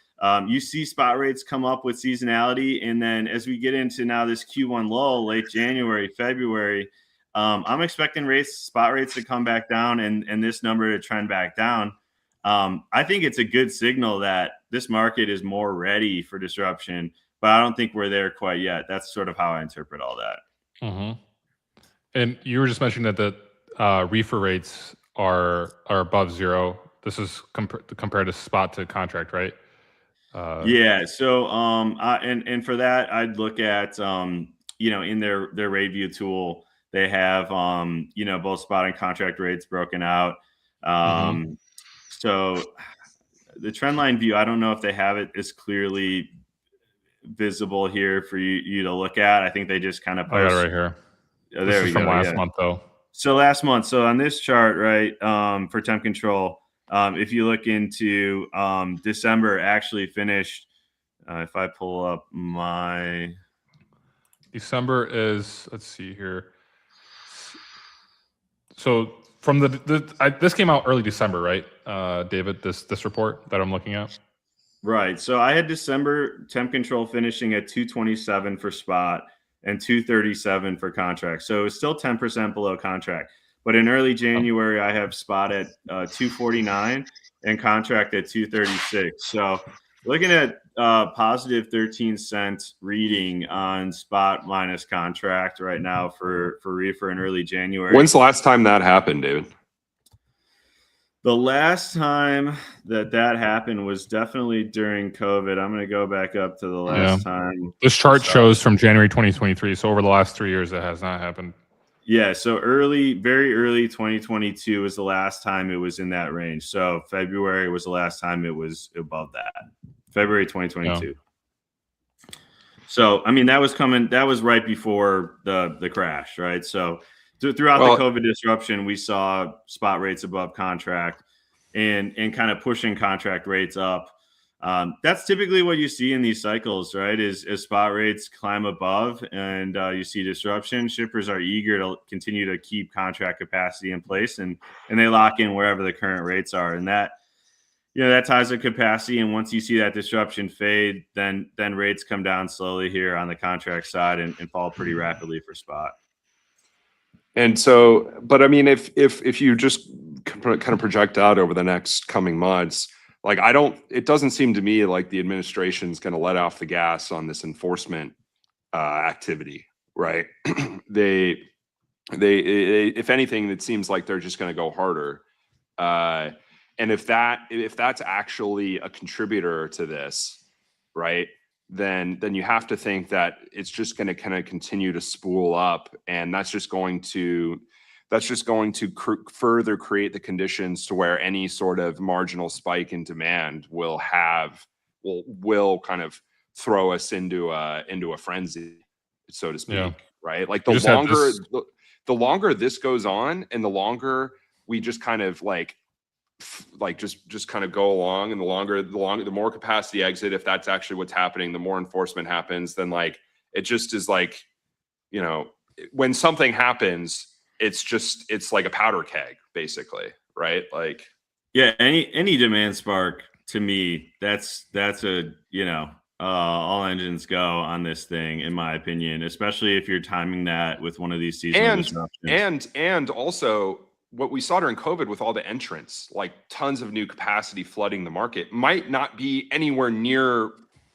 you see spot rates come up with seasonality. And then as we get into now this Q1 lull, late January, February, I'm expecting spot rates to come back down and this number to trend back down. I think it's a good signal that this market is more ready for disruption, but I don't think we're there quite yet. That's sort of how I interpret all that. Mm-hmm. And you were just mentioning that the reefer rates are above 0. This is compared to spot to contract, right? Yeah. So, and for that, I'd look at, in their rate view tool, they have, both spot and contract rates broken out. So the trend line view, I don't know if they have it as clearly visible here for you to look at. I think they just kind of I got post. it right here. Oh, This there is we from go. last Yeah. month, though. So last month, so on this chart, right, for temp control, if you look into December, actually finished. If I pull up my December is, let's see here. So from this came out early December, right, David? This report that I'm looking at. right, so I had December temp control finishing at 227 for spot and 237 for contract. So it's still 10% below contract. But in early January, I have spot at 249 and contract at 236. So looking at positive 13-cent reading on spot minus contract right now for reefer in early January. When's the last time that happened, David? The last time that happened was definitely during COVID. I'm going to go back up to the last time. This chart shows from January 2023. So over the last 3 years, it has not happened. Yeah, so very early 2022 was the last time it was in that range. So February was the last time it was above that. February 2022. Yeah. So I mean that was right before the crash, right? So throughout the COVID disruption, we saw spot rates above contract and kind of pushing contract rates up. That's typically what you see in these cycles, right? Is spot rates climb above and you see disruption. Shippers are eager to continue to keep contract capacity in place and they lock in wherever the current rates are. And that, that ties to capacity. And once you see that disruption fade, then rates come down slowly here on the contract side and fall pretty rapidly for spot. And so, but I mean, if you just kind of project out over the next coming months, like it doesn't seem to me like the administration's going to let off the gas on this enforcement activity, right? they, if anything, it seems like they're just going to go harder. And if that's actually a contributor to this, right, then you have to think that it's just going to kind of continue to spool up, and that's just going to further create the conditions to where any sort of marginal spike in demand will kind of throw us into a frenzy, so to speak, right? Like the longer this goes on, and the longer we just kind of just kind of go along, and the more capacity exit, if that's actually what's happening, the more enforcement happens, then it just is when something happens, it's like a powder keg, basically, right? Any demand spark to me, that's a all engines go on this thing, in my opinion, especially if you're timing that with one of these seasonal disruptions. And also what we saw during COVID with all the entrants, like tons of new capacity flooding the market, might not be anywhere near,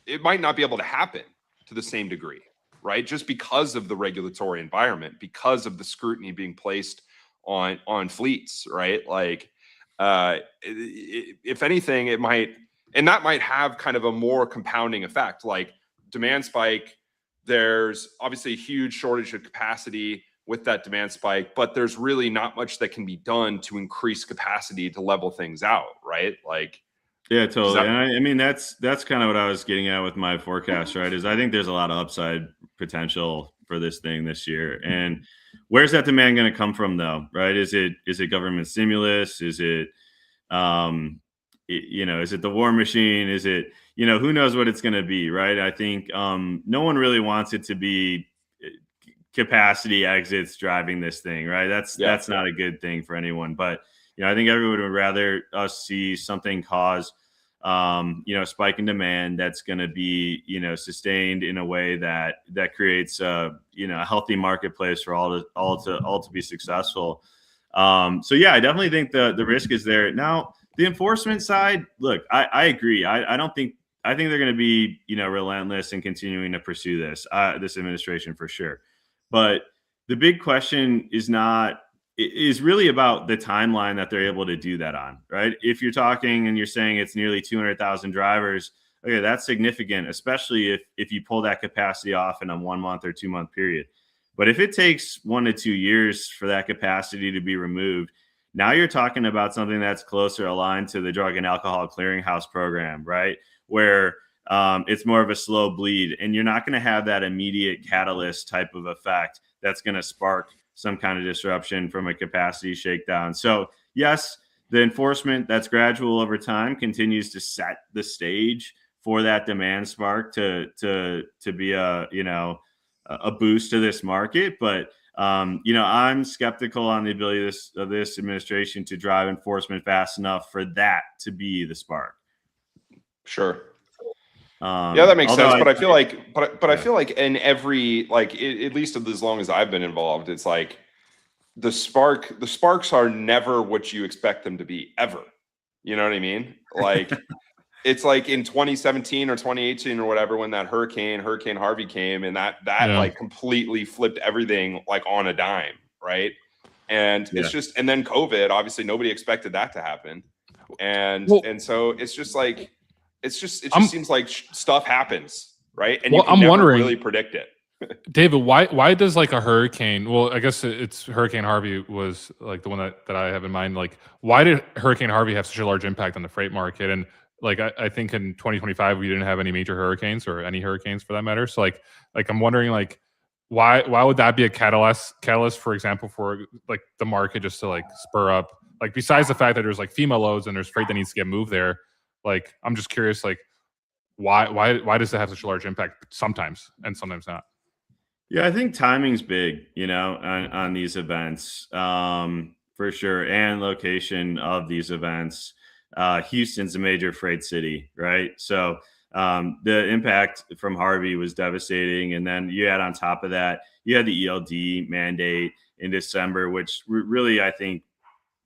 it might not be able to happen to the same degree, right? Just because of the regulatory environment, because of the scrutiny being placed on fleets, right? If anything, it might, and that might have kind of a more compounding effect, like demand spike. There's obviously a huge shortage of capacity with that demand spike, but there's really not much that can be done to increase capacity to level things out, right? Yeah, totally. And I mean, that's kind of what I was getting at with my forecast, right? Is I think there's a lot of upside potential for this thing this year. And where's that demand going to come from, though, right? Is it government stimulus? Is it, is it the war machine? Is it, who knows what it's going to be, right? I think no one really wants it to be capacity exits driving this thing, right? That's not a good thing for anyone. But I think everyone would rather us see something cause a spike in demand that's going to be sustained in a way that creates a healthy marketplace for all to be successful. So yeah, I definitely think the risk is there. Now the enforcement side, look, I agree. I think they're going to be relentless in continuing to pursue this administration for sure. But the big question is really about the timeline that they're able to do that on, right? If you're talking and you're saying it's nearly 200,000 drivers, okay, that's significant, especially if you pull that capacity off in a 1 month or 2 month period. But if it takes 1 to 2 years for that capacity to be removed, now you're talking about something that's closer aligned to the Drug and Alcohol Clearinghouse program, right? Where it's more of a slow bleed, and you're not going to have that immediate catalyst type of effect that's going to spark some kind of disruption from a capacity shakedown. So yes, the enforcement that's gradual over time continues to set the stage for that demand spark to be a boost to this market. But I'm skeptical on the ability of this administration to drive enforcement fast enough for that to be the spark. Sure. Yeah, that makes sense. But I feel like, I feel like in every, like, at least as long as I've been involved, it's like the sparks are never what you expect them to be ever. You know what I mean? Like, it's like in 2017 or 2018 or whatever, when that Hurricane Harvey came, and that like completely flipped everything like on a dime, right? And it's just, and then COVID, obviously nobody expected that to happen. And so it's just like, it just seems like stuff happens, right? And you can never really predict it. David, why does like a hurricane? Well, I guess it's Hurricane Harvey was like the one that I have in mind. Like, why did Hurricane Harvey have such a large impact on the freight market? And like, I think in 2025 we didn't have any major hurricanes, or any hurricanes for that matter. So like I'm wondering, like, why would that be a catalyst, for example, for like the market just to like spur up? Like, besides the fact that there's like FEMA loads and there's freight that needs to get moved there. Like, I'm just curious, like, why does it have such a large impact sometimes and sometimes not? Yeah, I think timing's big, on these events, for sure, and location of these events. Houston's a major freight city, right? So the impact from Harvey was devastating, and then you had on top of that, you had the ELD mandate in December, which really, I think,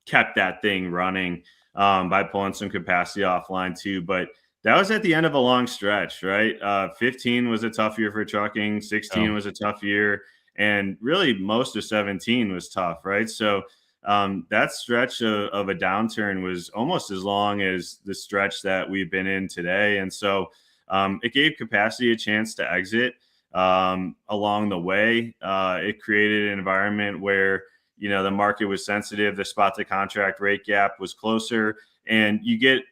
kept that thing running by pulling some capacity offline too. But that was at the end of a long stretch, right? 15 was a tough year for trucking. 16 was a tough year. And really most of 17 was tough, right? So that stretch of a downturn was almost as long as the stretch that we've been in today. And so it gave capacity a chance to exit along the way. It created an environment where, the market was sensitive. The spot to contract rate gap was closer. And you get,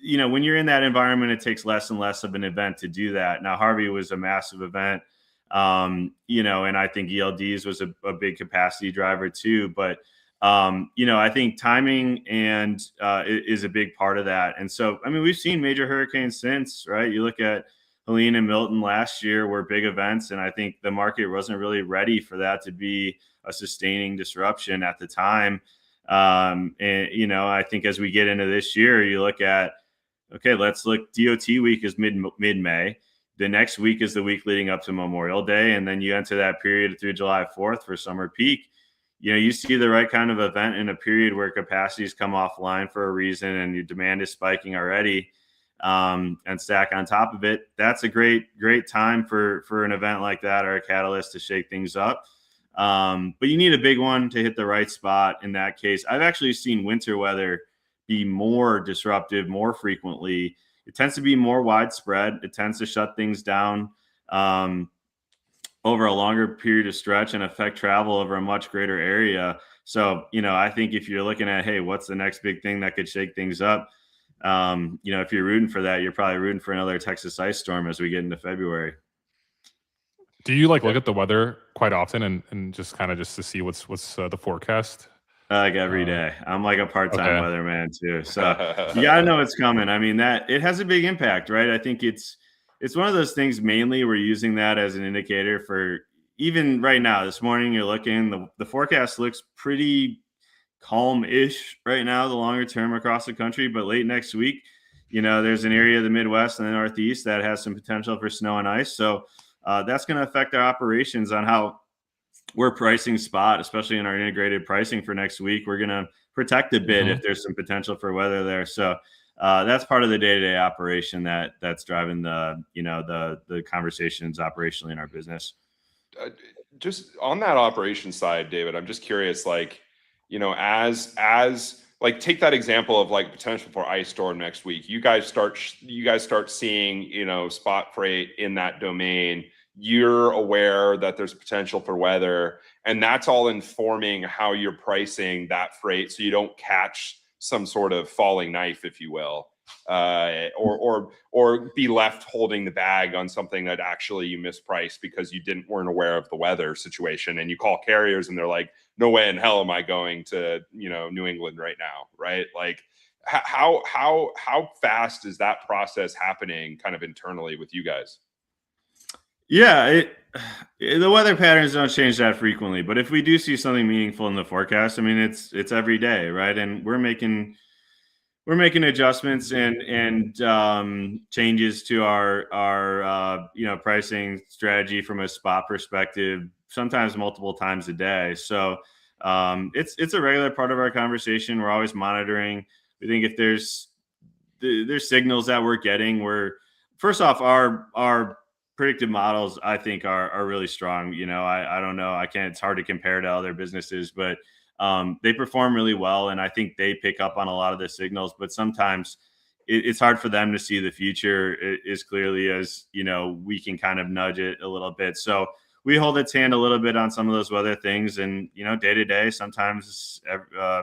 when you're in that environment, it takes less and less of an event to do that. Now, Harvey was a massive event, and I think ELDs was a big capacity driver too. But, I think timing and is a big part of that. And so, I mean, we've seen major hurricanes since, right? You look at Helene and Milton last year were big events, and I think the market wasn't really ready for that to be a sustaining disruption at the time. And, I think as we get into this year, you look at, okay, let's look, DOT week is mid-May. The next week is the week leading up to Memorial Day. And then you enter that period through July 4th for summer peak. You see the right kind of event in a period where capacities come offline for a reason and your demand is spiking already, and stack on top of it. That's a great time for an event like that, or a catalyst to shake things up. But you need a big one to hit the right spot. In that case, I've actually seen winter weather be more disruptive more frequently. It tends to be more widespread. It tends to shut things down over a longer period of stretch and affect travel over a much greater area. So, I think if you're looking at, hey, what's the next big thing that could shake things up? If you're rooting for that, you're probably rooting for another Texas ice storm as we get into February. Do you look at the weather quite often and just kind of just to see what's the forecast? Like every day. I'm like a part-time weatherman too. So you gotta know it's coming. I mean, that it has a big impact, right? I think it's one of those things. Mainly we're using that as an indicator for, even right now, this morning you're looking, the forecast looks pretty calm-ish right now, the longer term across the country. But late next week, there's an area of the Midwest and the Northeast that has some potential for snow and ice. So that's going to affect our operations on how we're pricing spot, especially in our integrated pricing for next week. We're going to protect a bit if there's some potential for weather there. So that's part of the day-to-day operation that's driving the conversations operationally in our business. Just on that operation side, David, I'm just curious, like, as like, take that example of like potential for ice storm next week. You guys start seeing, spot freight in that domain. You're aware that there's potential for weather, and that's all informing how you're pricing that freight, so you don't catch some sort of falling knife, if you will. or be left holding the bag on something that actually you mispriced because you weren't aware of the weather situation, and you call carriers and they're like, no way in hell am I going to New England right now, right? Like how fast is that process happening kind of internally with you guys? Yeah, the weather patterns don't change that frequently, but if we do see something meaningful in the forecast, I mean, it's every day, right? And we're making adjustments and changes to our pricing strategy from a spot perspective, sometimes multiple times a day. So it's a regular part of our conversation. We're always monitoring. We think if there's signals that we're getting, first off, our predictive models, I think, are really strong. I don't know, it's hard to compare to other businesses, but they perform really well, and I think they pick up on a lot of the signals. But sometimes it's hard for them to see the future as clearly as we can kind of nudge it a little bit. So we hold its hand a little bit on some of those weather things, and day to day, sometimes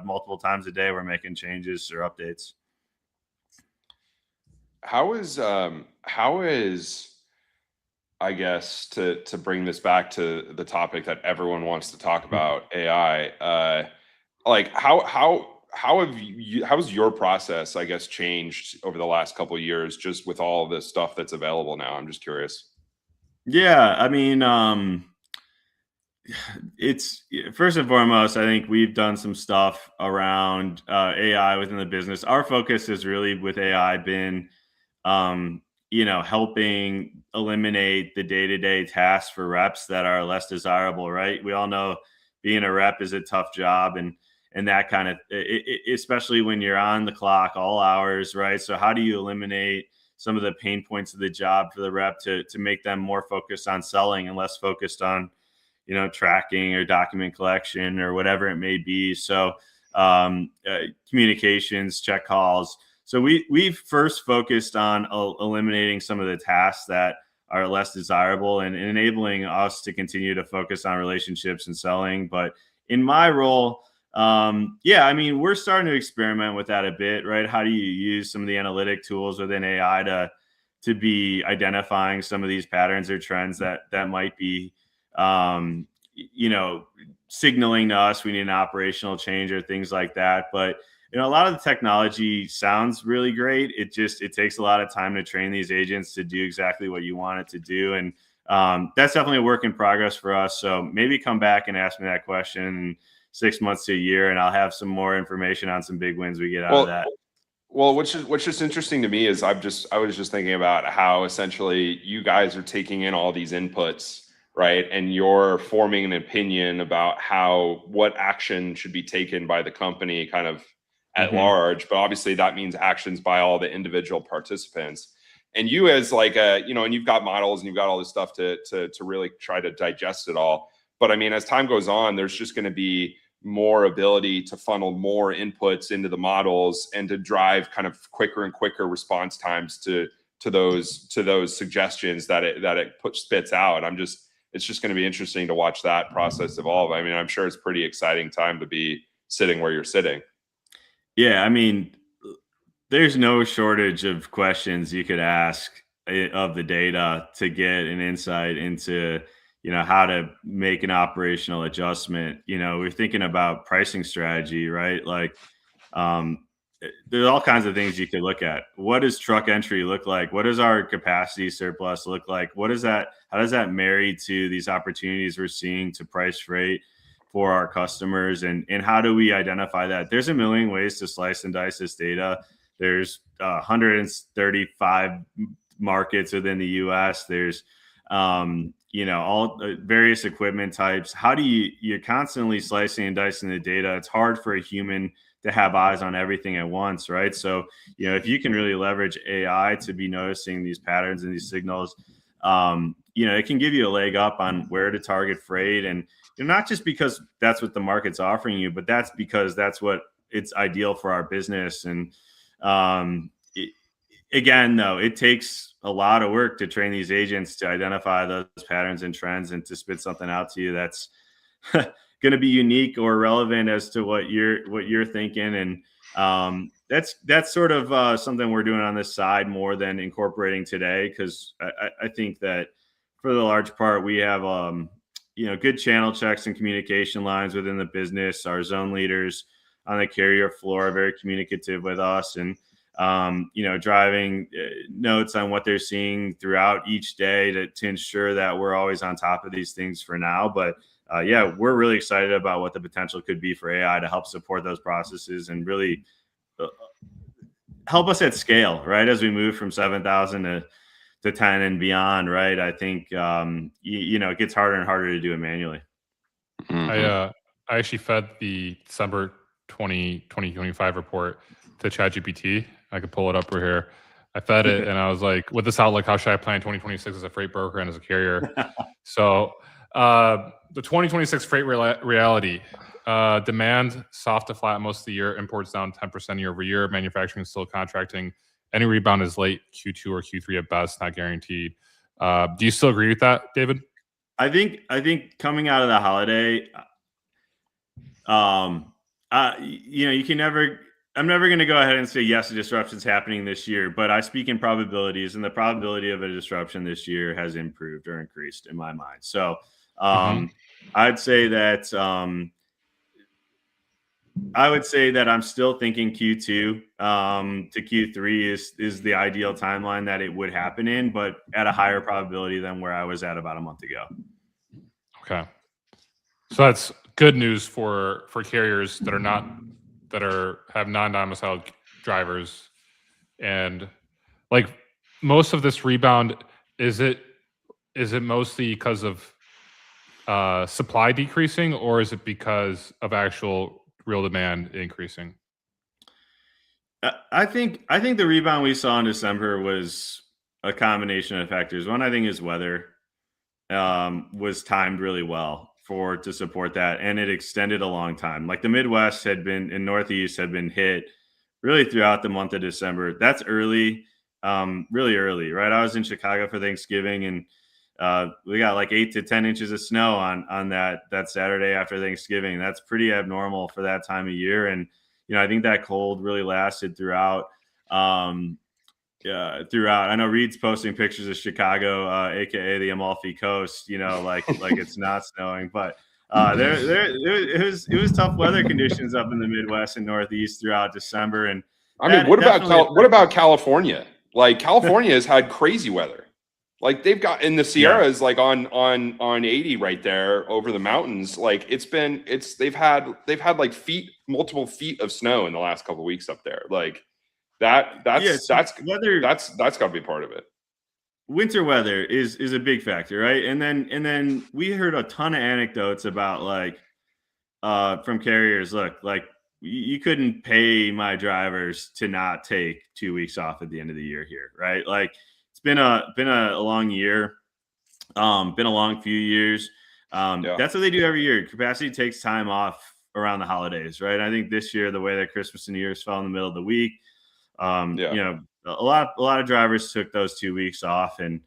multiple times a day, we're making changes or updates. How is I guess to bring this back to the topic that everyone wants to talk about, AI, like how's your process, I guess, changed over the last couple of years just with all this stuff that's available now? I'm just curious. Yeah, I mean, it's first and foremost, I think we've done some stuff around AI within the business. Our focus has really with AI been helping eliminate the day-to-day tasks for reps that are less desirable, right? We all know being a rep is a tough job, and that kind of, especially when you're on the clock all hours, right? So how do you eliminate some of the pain points of the job for the rep to make them more focused on selling and less focused on tracking or document collection or whatever it may be? So communications, check calls. So we've first focused on eliminating some of the tasks that are less desirable and enabling us to continue to focus on relationships and selling. But in my role, I mean, we're starting to experiment with that a bit, right? How do you use some of the analytic tools within AI to be identifying some of these patterns or trends that might be signaling to us we need an operational change or things like that. But a lot of the technology sounds really great. It takes a lot of time to train these agents to do exactly what you want it to do. And that's definitely a work in progress for us. So maybe come back and ask me that question in 6 months to a year, and I'll have some more information on some big wins we get out of that. Well, what's just interesting to me is I was just thinking about how essentially you guys are taking in all these inputs, right? And you're forming an opinion about what action should be taken by the company kind of at large, but obviously that means actions by all the individual participants. And you as like and you've got models and you've got all this stuff to really try to digest it all. But I mean, as time goes on, there's just going to be more ability to funnel more inputs into the models and to drive kind of quicker and quicker response times to those suggestions that it spits out. It's just going to be interesting to watch that process evolve. I mean, I'm sure it's pretty exciting time to be sitting where you're sitting. Yeah, I mean, there's no shortage of questions you could ask of the data to get an insight into, how to make an operational adjustment. We're thinking about pricing strategy, right? Like, there's all kinds of things you could look at. What does truck entry look like? What does our capacity surplus look like? How does that marry to these opportunities we're seeing to price freight for our customers? And how do we identify that? There's a million ways to slice and dice this data. There's 135 markets within the US. There's all various equipment types. How do you're constantly slicing and dicing the data? It's hard for a human to have eyes on everything at once, right? So, if you can really leverage AI to be noticing these patterns and these signals, it can give you a leg up on where to target freight. And not just because that's what the market's offering you, but that's because that's what it's ideal for our business. And again, though, it takes a lot of work to train these agents to identify those patterns and trends and to spit something out to you that's going to be unique or relevant as to what you're thinking. And that's sort of something we're doing on this side more than incorporating today, because I think that for the large part we have good channel checks and communication lines within the business. Our zone leaders on the carrier floor are very communicative with us, and driving notes on what they're seeing throughout each day to ensure that we're always on top of these things for now. But we're really excited about what the potential could be for AI to help support those processes and really help us at scale, right? As we move from 7,000 to 10 and beyond, right? I think, it gets harder and harder to do it manually. I actually fed the December 2025 report to ChatGPT. I could pull it up right here. I fed it and I was like, with this outlook, how should I plan 2026 as a freight broker and as a carrier? So the 2026 freight reality, demand soft to flat most of the year, imports down 10% year over year, manufacturing still contracting. Any rebound is late Q2 or Q3 at best, not guaranteed. Do you still agree with that, David? I think coming out of the holiday, you can never. I'm never going to go ahead and say yes, a disruption's happening this year, but I speak in probabilities, and the probability of a disruption this year has improved or increased in my mind. So I'd say that I'm still thinking Q2 to Q3 is the ideal timeline that it would happen in, but at a higher probability than where I was at about a month ago. Okay, so that's good news for carriers that have non-domiciled drivers. And like, most of this rebound, is it mostly because of supply decreasing, or is it because of actual real demand increasing? I think the rebound we saw in December was a combination of factors. One, I think, is weather was timed really well to support that, and it extended a long time. Like the Midwest and Northeast had been hit really throughout the month of December. That's early, really early, right? I was in Chicago for Thanksgiving, and we got like 8 to 10 inches of snow on that Saturday after Thanksgiving. That's pretty abnormal for that time of year, and I think that cold really lasted throughout. I know Reed's posting pictures of Chicago, aka the Amalfi Coast, like it's not snowing, but it was tough weather conditions up in the Midwest and Northeast throughout December. And I mean, what about California? Like California has had crazy weather. Like they've got in the Sierras, like on 80 right there over the mountains. Like they've had like multiple feet of snow in the last couple of weeks up there. Like that's got to be part of it. Winter weather is a big factor, right? And then we heard a ton of anecdotes about like from carriers. Look, like you couldn't pay my drivers to not take 2 weeks off at the end of the year here, right? Like it's been a long year, been a long few years. That's what they do every year. Capacity takes time off around the holidays, right? I think this year the way that Christmas and New Year's fell in the middle of the week. A lot of drivers took those 2 weeks off, and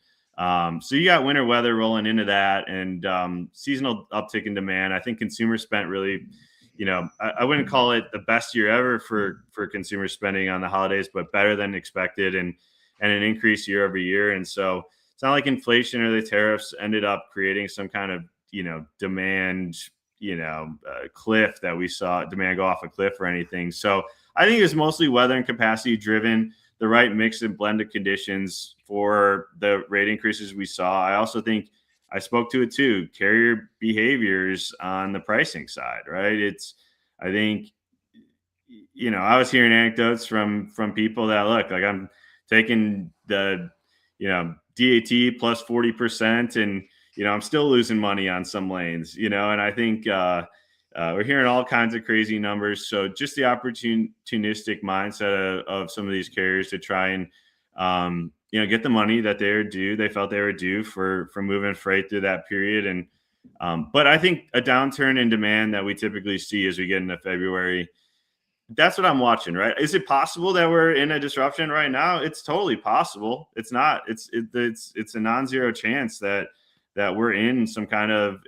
so you got winter weather rolling into that, and seasonal uptick in demand. I think consumer spent really, I wouldn't call it the best year ever for consumer spending on the holidays, but better than expected, and an increase year over year. And so it's not like inflation or the tariffs ended up creating some kind of demand cliff that we saw demand go off a cliff or anything. So I think it's mostly weather and capacity driven, the right mix and blend of conditions for the rate increases we saw. I also think I spoke to it too, carrier behaviors on the pricing side, right? I think, I was hearing anecdotes from people that look like I'm taking the, DAT plus 40% and, I'm still losing money on some lanes, and I think, we're hearing all kinds of crazy numbers. So just the opportunistic mindset of some of these carriers to try and, get the money that they felt they were due for moving freight through that period. And, but I think a downturn in demand that we typically see as we get into February, that's what I'm watching, right? Is it possible that we're in a disruption right now? It's totally possible. It's not, it's a non-zero chance that we're in some kind of,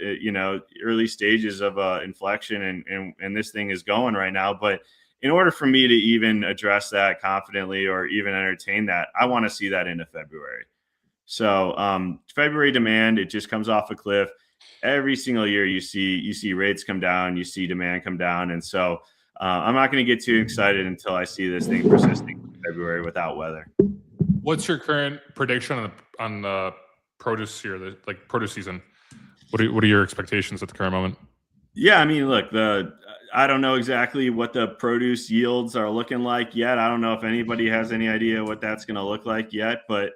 early stages of inflection and this thing is going right now. But in order for me to even address that confidently or even entertain that, I want to see that into February. So February demand, it just comes off a cliff. Every single year you see rates come down, you see demand come down. And so I'm not going to get too excited until I see this thing persisting in February without weather. What's your current prediction on the produce here, like produce season? What are your expectations at the current moment? Yeah, I mean, look, I don't know exactly what the produce yields are looking like yet. I don't know if anybody has any idea what that's going to look like yet. But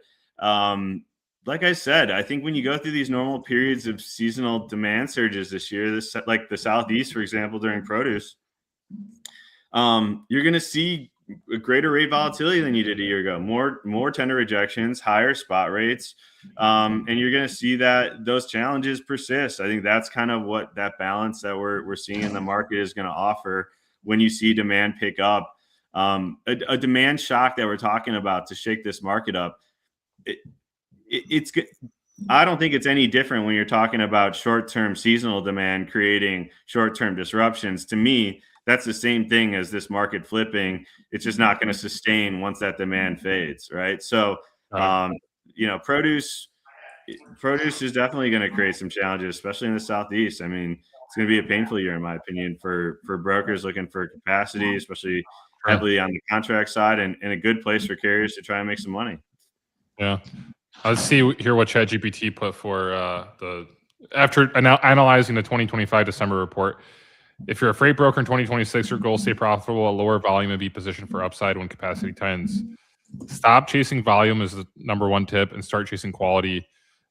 like I said, I think when you go through these normal periods of seasonal demand surges this year, like the Southeast, for example, during produce, you're going to see a greater rate volatility than you did a year ago. More tender rejections, higher spot rates, and you're going to see that those challenges persist. I think that's kind of what that balance that we're seeing in the market is going to offer when you see demand pick up. A demand shock that we're talking about to shake this market up. It's good. I don't think it's any different when you're talking about short-term seasonal demand creating short-term disruptions. To me, that's the same thing as this market flipping. It's just not going to sustain once that demand fades, right? So, produce is definitely going to create some challenges, especially in the Southeast. I mean, it's going to be a painful year, in my opinion, for brokers looking for capacity, especially heavily on the contract side, and a good place for carriers to try and make some money. Yeah. Let's hear what ChatGPT put for after analyzing the 2025 December report. If you're a freight broker in 2026, your goal is to stay profitable at lower volume and be positioned for upside when capacity tightens. Stop chasing volume is the number one tip and start chasing quality.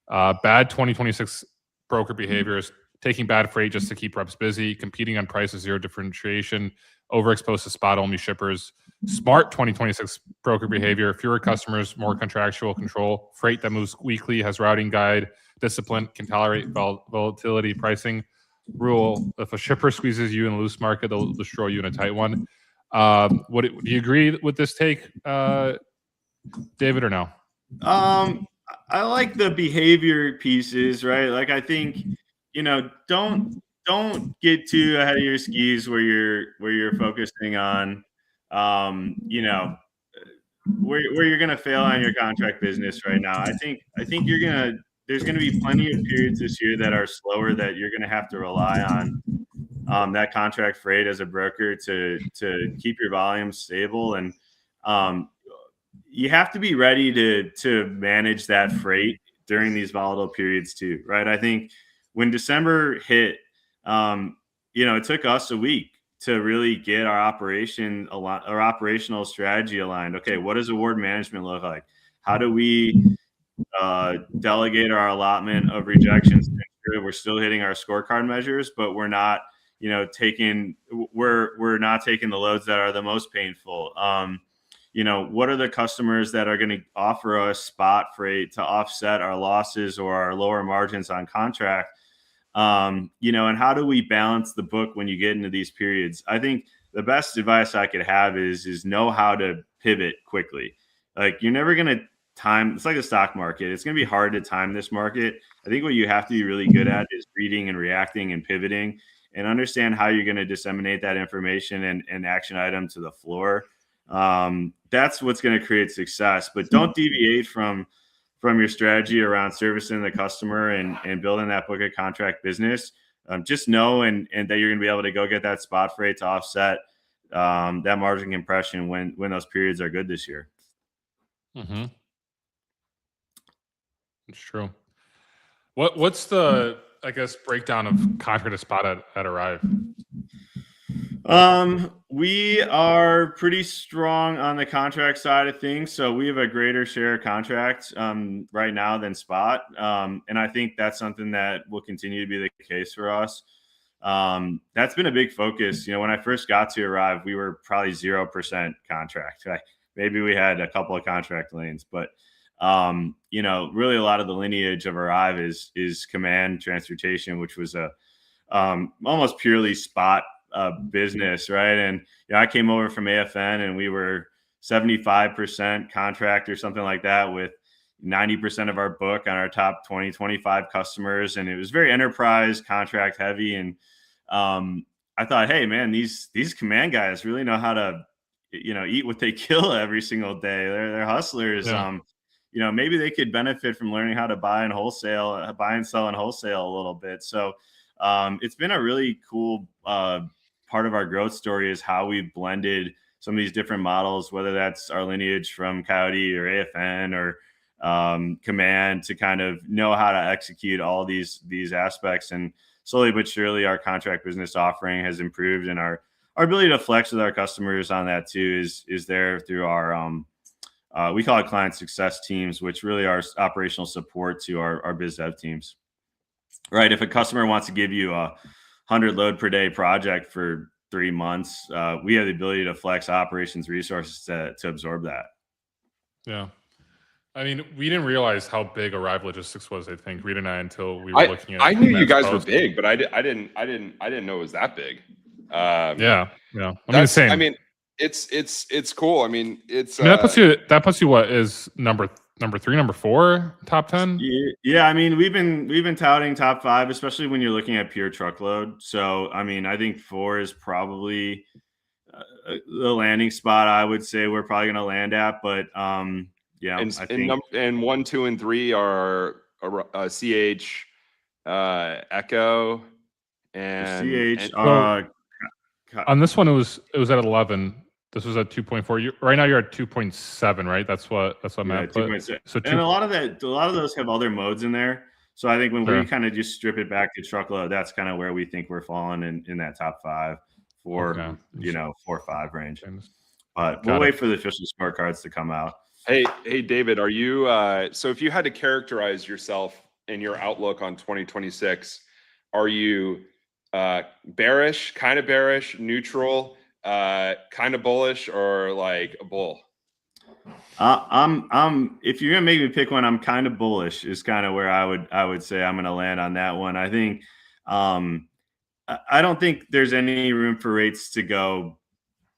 Bad 2026 broker behavior is taking bad freight just to keep reps busy, competing on price with zero differentiation, overexposed to spot-only shippers. Smart 2026 broker behavior, fewer customers, more contractual control, freight that moves weekly, has routing guide, discipline, can tolerate volatility pricing. Rule: if a shipper squeezes you in a loose market, they'll destroy you in a tight one. Do you agree with this take, David, or no? I like the behavior pieces, right? Like, I think, don't get too ahead of your skis where you're focusing on, where you're going to fail on your contract business right now. I think there's going to be plenty of periods this year that are slower that you're going to have to rely on that contract freight as a broker to keep your volume stable. And you have to be ready to manage that freight during these volatile periods too, right? I think when December hit, it took us a week to really get our operational strategy aligned. Okay, what does award management look like? How do we delegate our allotment of rejections to ensure we're still hitting our scorecard measures, but we're not, taking the loads that are the most painful. What are the customers that are going to offer us spot freight to offset our losses or our lower margins on contract? And how do we balance the book when you get into these periods? I think the best advice I could have is know how to pivot quickly. Like, you're never going to time. It's like a stock market. It's going to be hard to time this market. I think what you have to be really good at is reading and reacting and pivoting and understand how you're going to disseminate that information and action item to the floor. That's what's going to create success, but don't deviate from your strategy around servicing the customer and building that book of contract business. Just know and that you're going to be able to go get that spot freight to offset that margin compression when those periods are good this year. Mm-hmm. It's true. What's the, I guess, breakdown of contract to spot at Arrive? We are pretty strong on the contract side of things. So we have a greater share of contracts right now than spot. And I think that's something that will continue to be the case for us. That's been a big focus. When I first got to Arrive, we were probably 0% contract. Maybe we had a couple of contract lanes, but really a lot of the lineage of Arrive is command transportation, which was a almost purely spot business, right? And I came over from AFN and we were 75% contract or something like that, with 90% of our book on our top 20, 25 customers. And it was very enterprise contract heavy. And I thought, hey man, these command guys really know how to, eat what they kill every single day. They're hustlers. Yeah. Maybe they could benefit from learning how to buy and sell in wholesale a little bit. So it's been a really cool part of our growth story is how we blended some of these different models, whether that's our lineage from Coyote or AFN or Command, to kind of know how to execute all these aspects. And slowly but surely, our contract business offering has improved, and our ability to flex with our customers on that too is there through our we call it client success teams, which really are operational support to our biz dev teams. Right. If a customer wants to give you a 100 load per day project for 3 months, we have the ability to flex operations resources to absorb that. Yeah. I mean, we didn't realize how big Arrive Logistics was, I think, Reed and I, until we were looking at I knew you guys post. were big, but I didn't know it was that big. Yeah. I mean, it's cool. I mean, that puts you what is number 3, number 4, top 10? Yeah, I mean, we've been touting top 5, especially when you're looking at pure truckload. So, I mean, I think 4 is probably the landing spot I would say we're probably going to land at. But yeah, I think and 1, 2, and 3 are CH, Echo, and CH. On this one, it was at 11. This was at 2.4. Right now, you're at 2.7, right? That's what Matt put. 2.6. So and a lot of those have other modes in there. So I think when we kind of just strip it back to truckload, that's kind of where we think we're falling in that top 5 for 4 or 5 range. But we'll wait for the official scorecards to come out. Hey, David, are you so if you had to characterize yourself and your outlook on 2026, are you bearish, kind of bearish, neutral, kind of bullish, or like a bull? I'm if you're gonna make me pick one, I'm kind of bullish is kind of where I would say I'm gonna land on that one. I think I don't think there's any room for rates to go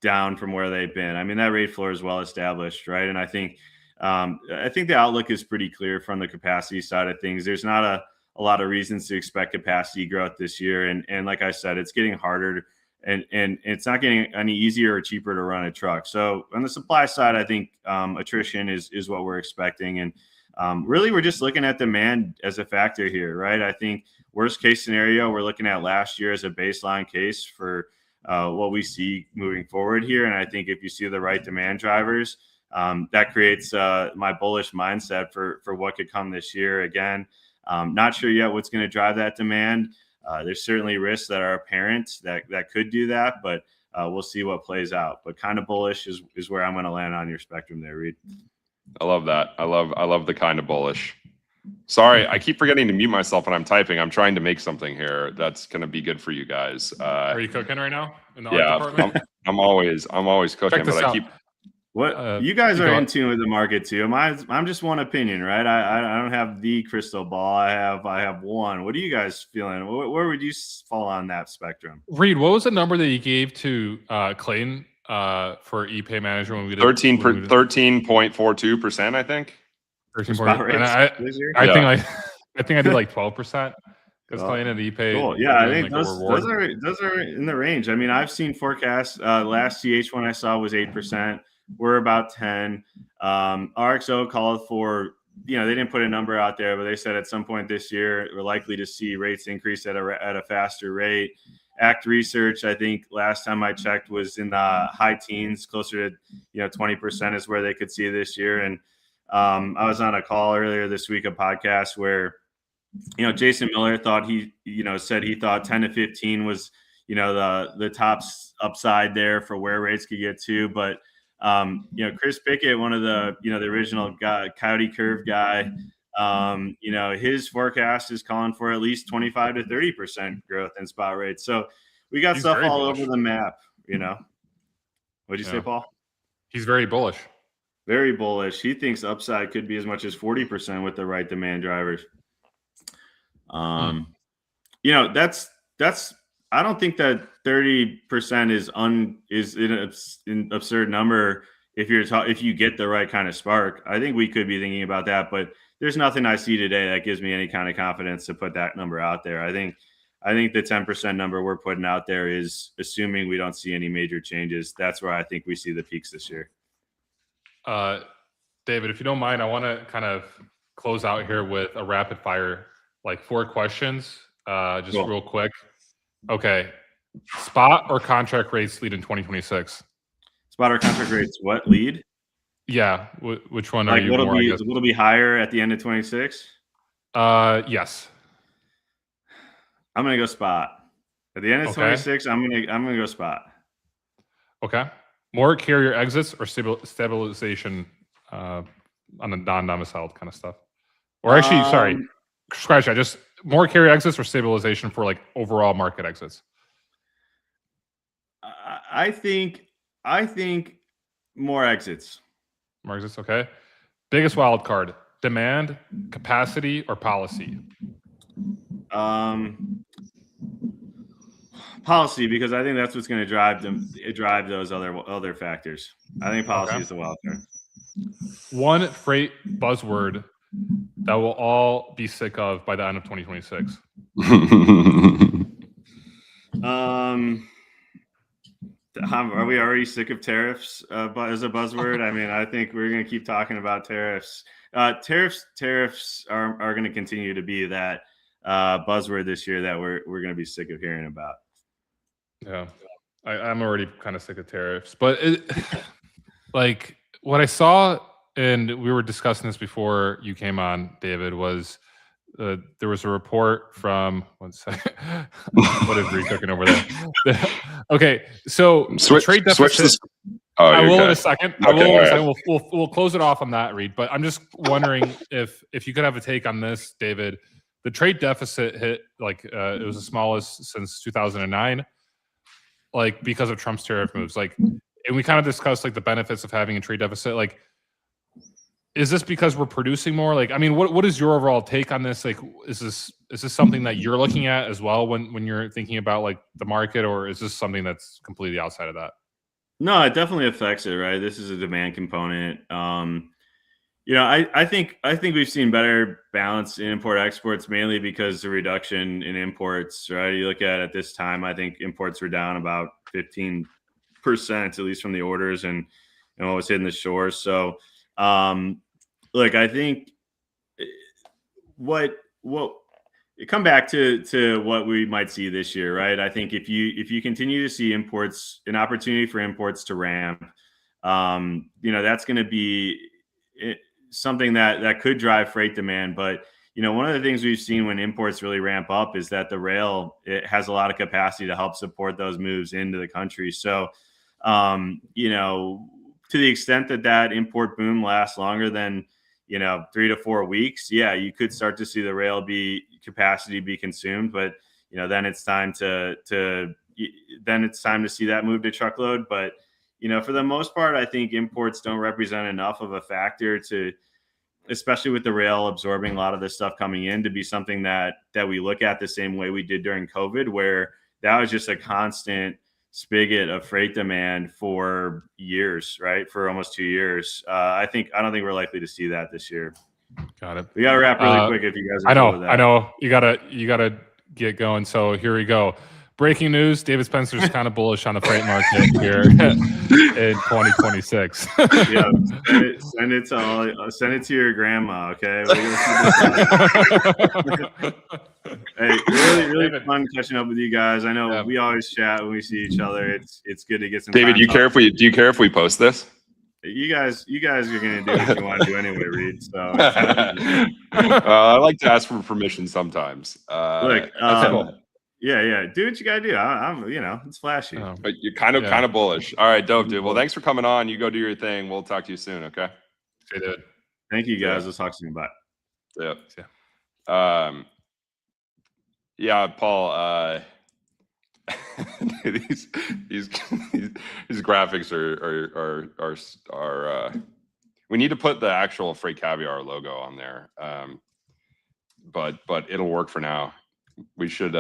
down from where they've been. I mean, that rate floor is well established, right? And I think the outlook is pretty clear from the capacity side of things. There's not a lot of reasons to expect capacity growth this year, and like I said, it's getting harder, and it's not getting any easier or cheaper to run a truck. So on the supply side, I think attrition is what we're expecting, and really we're just looking at demand as a factor here, right? I think worst case scenario, we're looking at last year as a baseline case for what we see moving forward here. And I think if you see the right demand drivers, that creates my bullish mindset for what could come this year. Again, not sure yet what's going to drive that demand. There's certainly risks that are apparent that could do that, but we'll see what plays out. But kind of bullish is where I'm going to land on your spectrum there, Reed. I love that. I love the kind of bullish. Sorry, I keep forgetting to mute myself when I'm typing. I'm trying to make something here that's going to be good for you guys. Are you cooking right now in the art department? I'm always cooking, but I keep. What you guys are in tune with the market too. I'm just one opinion, right? I don't have the crystal ball. I have one. What are you guys feeling? Where would you fall on that spectrum? Reed, what was the number that you gave to Clayton for ePay Manager when we did 13.42%, I think. 13.42. I think I did like 12% because Clayton and ePay. Cool. Yeah, I think those are in the range. I mean, I've seen forecasts. Last CH one I saw was 8%. We're about 10. RXO called for, they didn't put a number out there, but they said at some point this year we're likely to see rates increase at a faster rate. ACT Research, I think last time I checked, was in the high teens, closer to 20% is where they could see this year. And I was on a call earlier this week, a podcast where Jason Miller thought said he thought 10 to 15 was the top upside there for where rates could get to, but Chris Pickett, one of the the original Coyote Curve guy, his forecast is calling for at least 25 to 30% growth in spot rates. So we got stuff all over the map. What'd you say, Paul? He's very bullish. Very bullish. He thinks upside could be as much as 40% with the right demand drivers. That's I don't think that 30% is an absurd number if you get the right kind of spark. I think we could be thinking about that, but there's nothing I see today that gives me any kind of confidence to put that number out there. I think I think the 10% number we're putting out there is assuming we don't see any major changes. That's where I think we see the peaks this year. David, if you don't mind, I want to kind of close out here with a rapid fire, like 4 questions, just Cool. real quick. Okay. Spot or contract rates lead in 2026? Spot or contract rates, what lead? Yeah. Which one are Like you more, I guess? will it be higher at the end of 26? Yes. I'm gonna go spot. At the end of Okay. 26, I'm gonna go spot. Okay. More carrier exits or stabilization on the non-domiciled kind of stuff? Or actually, sorry, scratch that. Just more carrier exits or stabilization for like overall market exits? I think more exits. More exits, okay. Biggest wild card: demand, capacity, or policy? Policy, because I think that's what's going to drive those other factors. I think policy is the wild card. One freight buzzword that we'll all be sick of by the end of 2026. Are we already sick of tariffs as a buzzword? I mean, I think we're going to keep talking about tariffs. Tariffs are going to continue to be that buzzword this year that we're going to be sick of hearing about. Yeah, I'm already kind of sick of tariffs, but like what I saw, and we were discussing this before you came on, David, was there was a report from one second. What is Reed cooking over there? Okay, so trade deficit. I will in a second. We'll close it off on that, Reed. But I'm just wondering if you could have a take on this, David. The trade deficit hit like it was the smallest since 2009. Like because of Trump's tariff moves, like, and we kind of discussed like the benefits of having a trade deficit. Like, is this because we're producing more? Like, I mean, what is your overall take on this? Like, is this something that you're looking at as well when you're thinking about like the market, or is this something that's completely outside of that? No, it definitely affects it, right? This is a demand component. I think we've seen better balance in import exports, mainly because the reduction in imports, right? You look at this time, I think imports were down about 15%, at least from the orders and what was hitting the shores. So, look, I think what come back to what we might see this year, right? I think if you continue to see imports, an opportunity for imports to ramp, that's going to be something that could drive freight demand. But one of the things we've seen when imports really ramp up is that the rail, it has a lot of capacity to help support those moves into the country. So, to the extent that import boom lasts longer than 3 to 4 weeks, yeah, you could start to see the rail capacity be consumed. But then it's time to see that move to truckload. But for the most part, I think imports don't represent enough of a factor to, especially with the rail absorbing a lot of this stuff coming in, to be something that we look at the same way we did during COVID, where that was just a constant spigot of freight demand for years, right? For almost 2 years. I don't think we're likely to see that this year. Got it. We got to wrap really quick if you guys are I cool with that. I know. You gotta get going. So here we go. Breaking news: David Spencer's kind of bullish on the freight market here in 2026. Yeah, send it to your grandma, okay? Hey, really fun catching up with you guys. I know we always chat when we see each other. It's good to get some. David, do you care if we post this? You guys are gonna do what you want to do anyway, Reed. So I like to ask for permission sometimes. Look, cool. Yeah. Do what you gotta do. I'm it's flashy. But you're kind of bullish. All right, dope, dude. Well, thanks for coming on. You go do your thing. We'll talk to you soon. Okay. Okay, dude. Thank you, guys. Let's talk soon. Bye. Yeah. Yeah, Paul. these graphics are. We need to put the actual Freight Caviar logo on there. But it'll work for now. We should.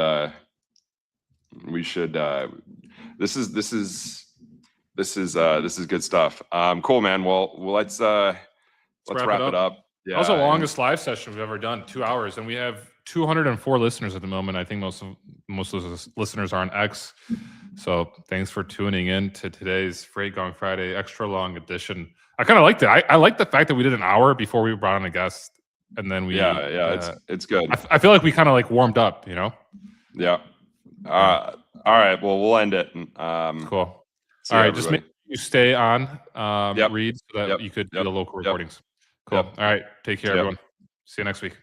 This is good stuff. Cool, man. Well, let's wrap it up. Yeah, that was the longest live session we've ever done, 2 hours, and we have 204 listeners at the moment. I think most of those listeners are on X. So thanks for tuning in to today's Freight Gong Friday extra long edition. I kind of liked it. I like the fact that we did an hour before we brought on a guest, and then we it's good. I feel like we kind of like warmed up, you know. Yeah. All right. Well, we'll end it. Cool. All right. Just make sure you stay on, Yep. Reed, so that Yep. you could do Yep. the local Yep. recordings. Cool. Yep. All right. Take care, Yep. everyone. See you next week.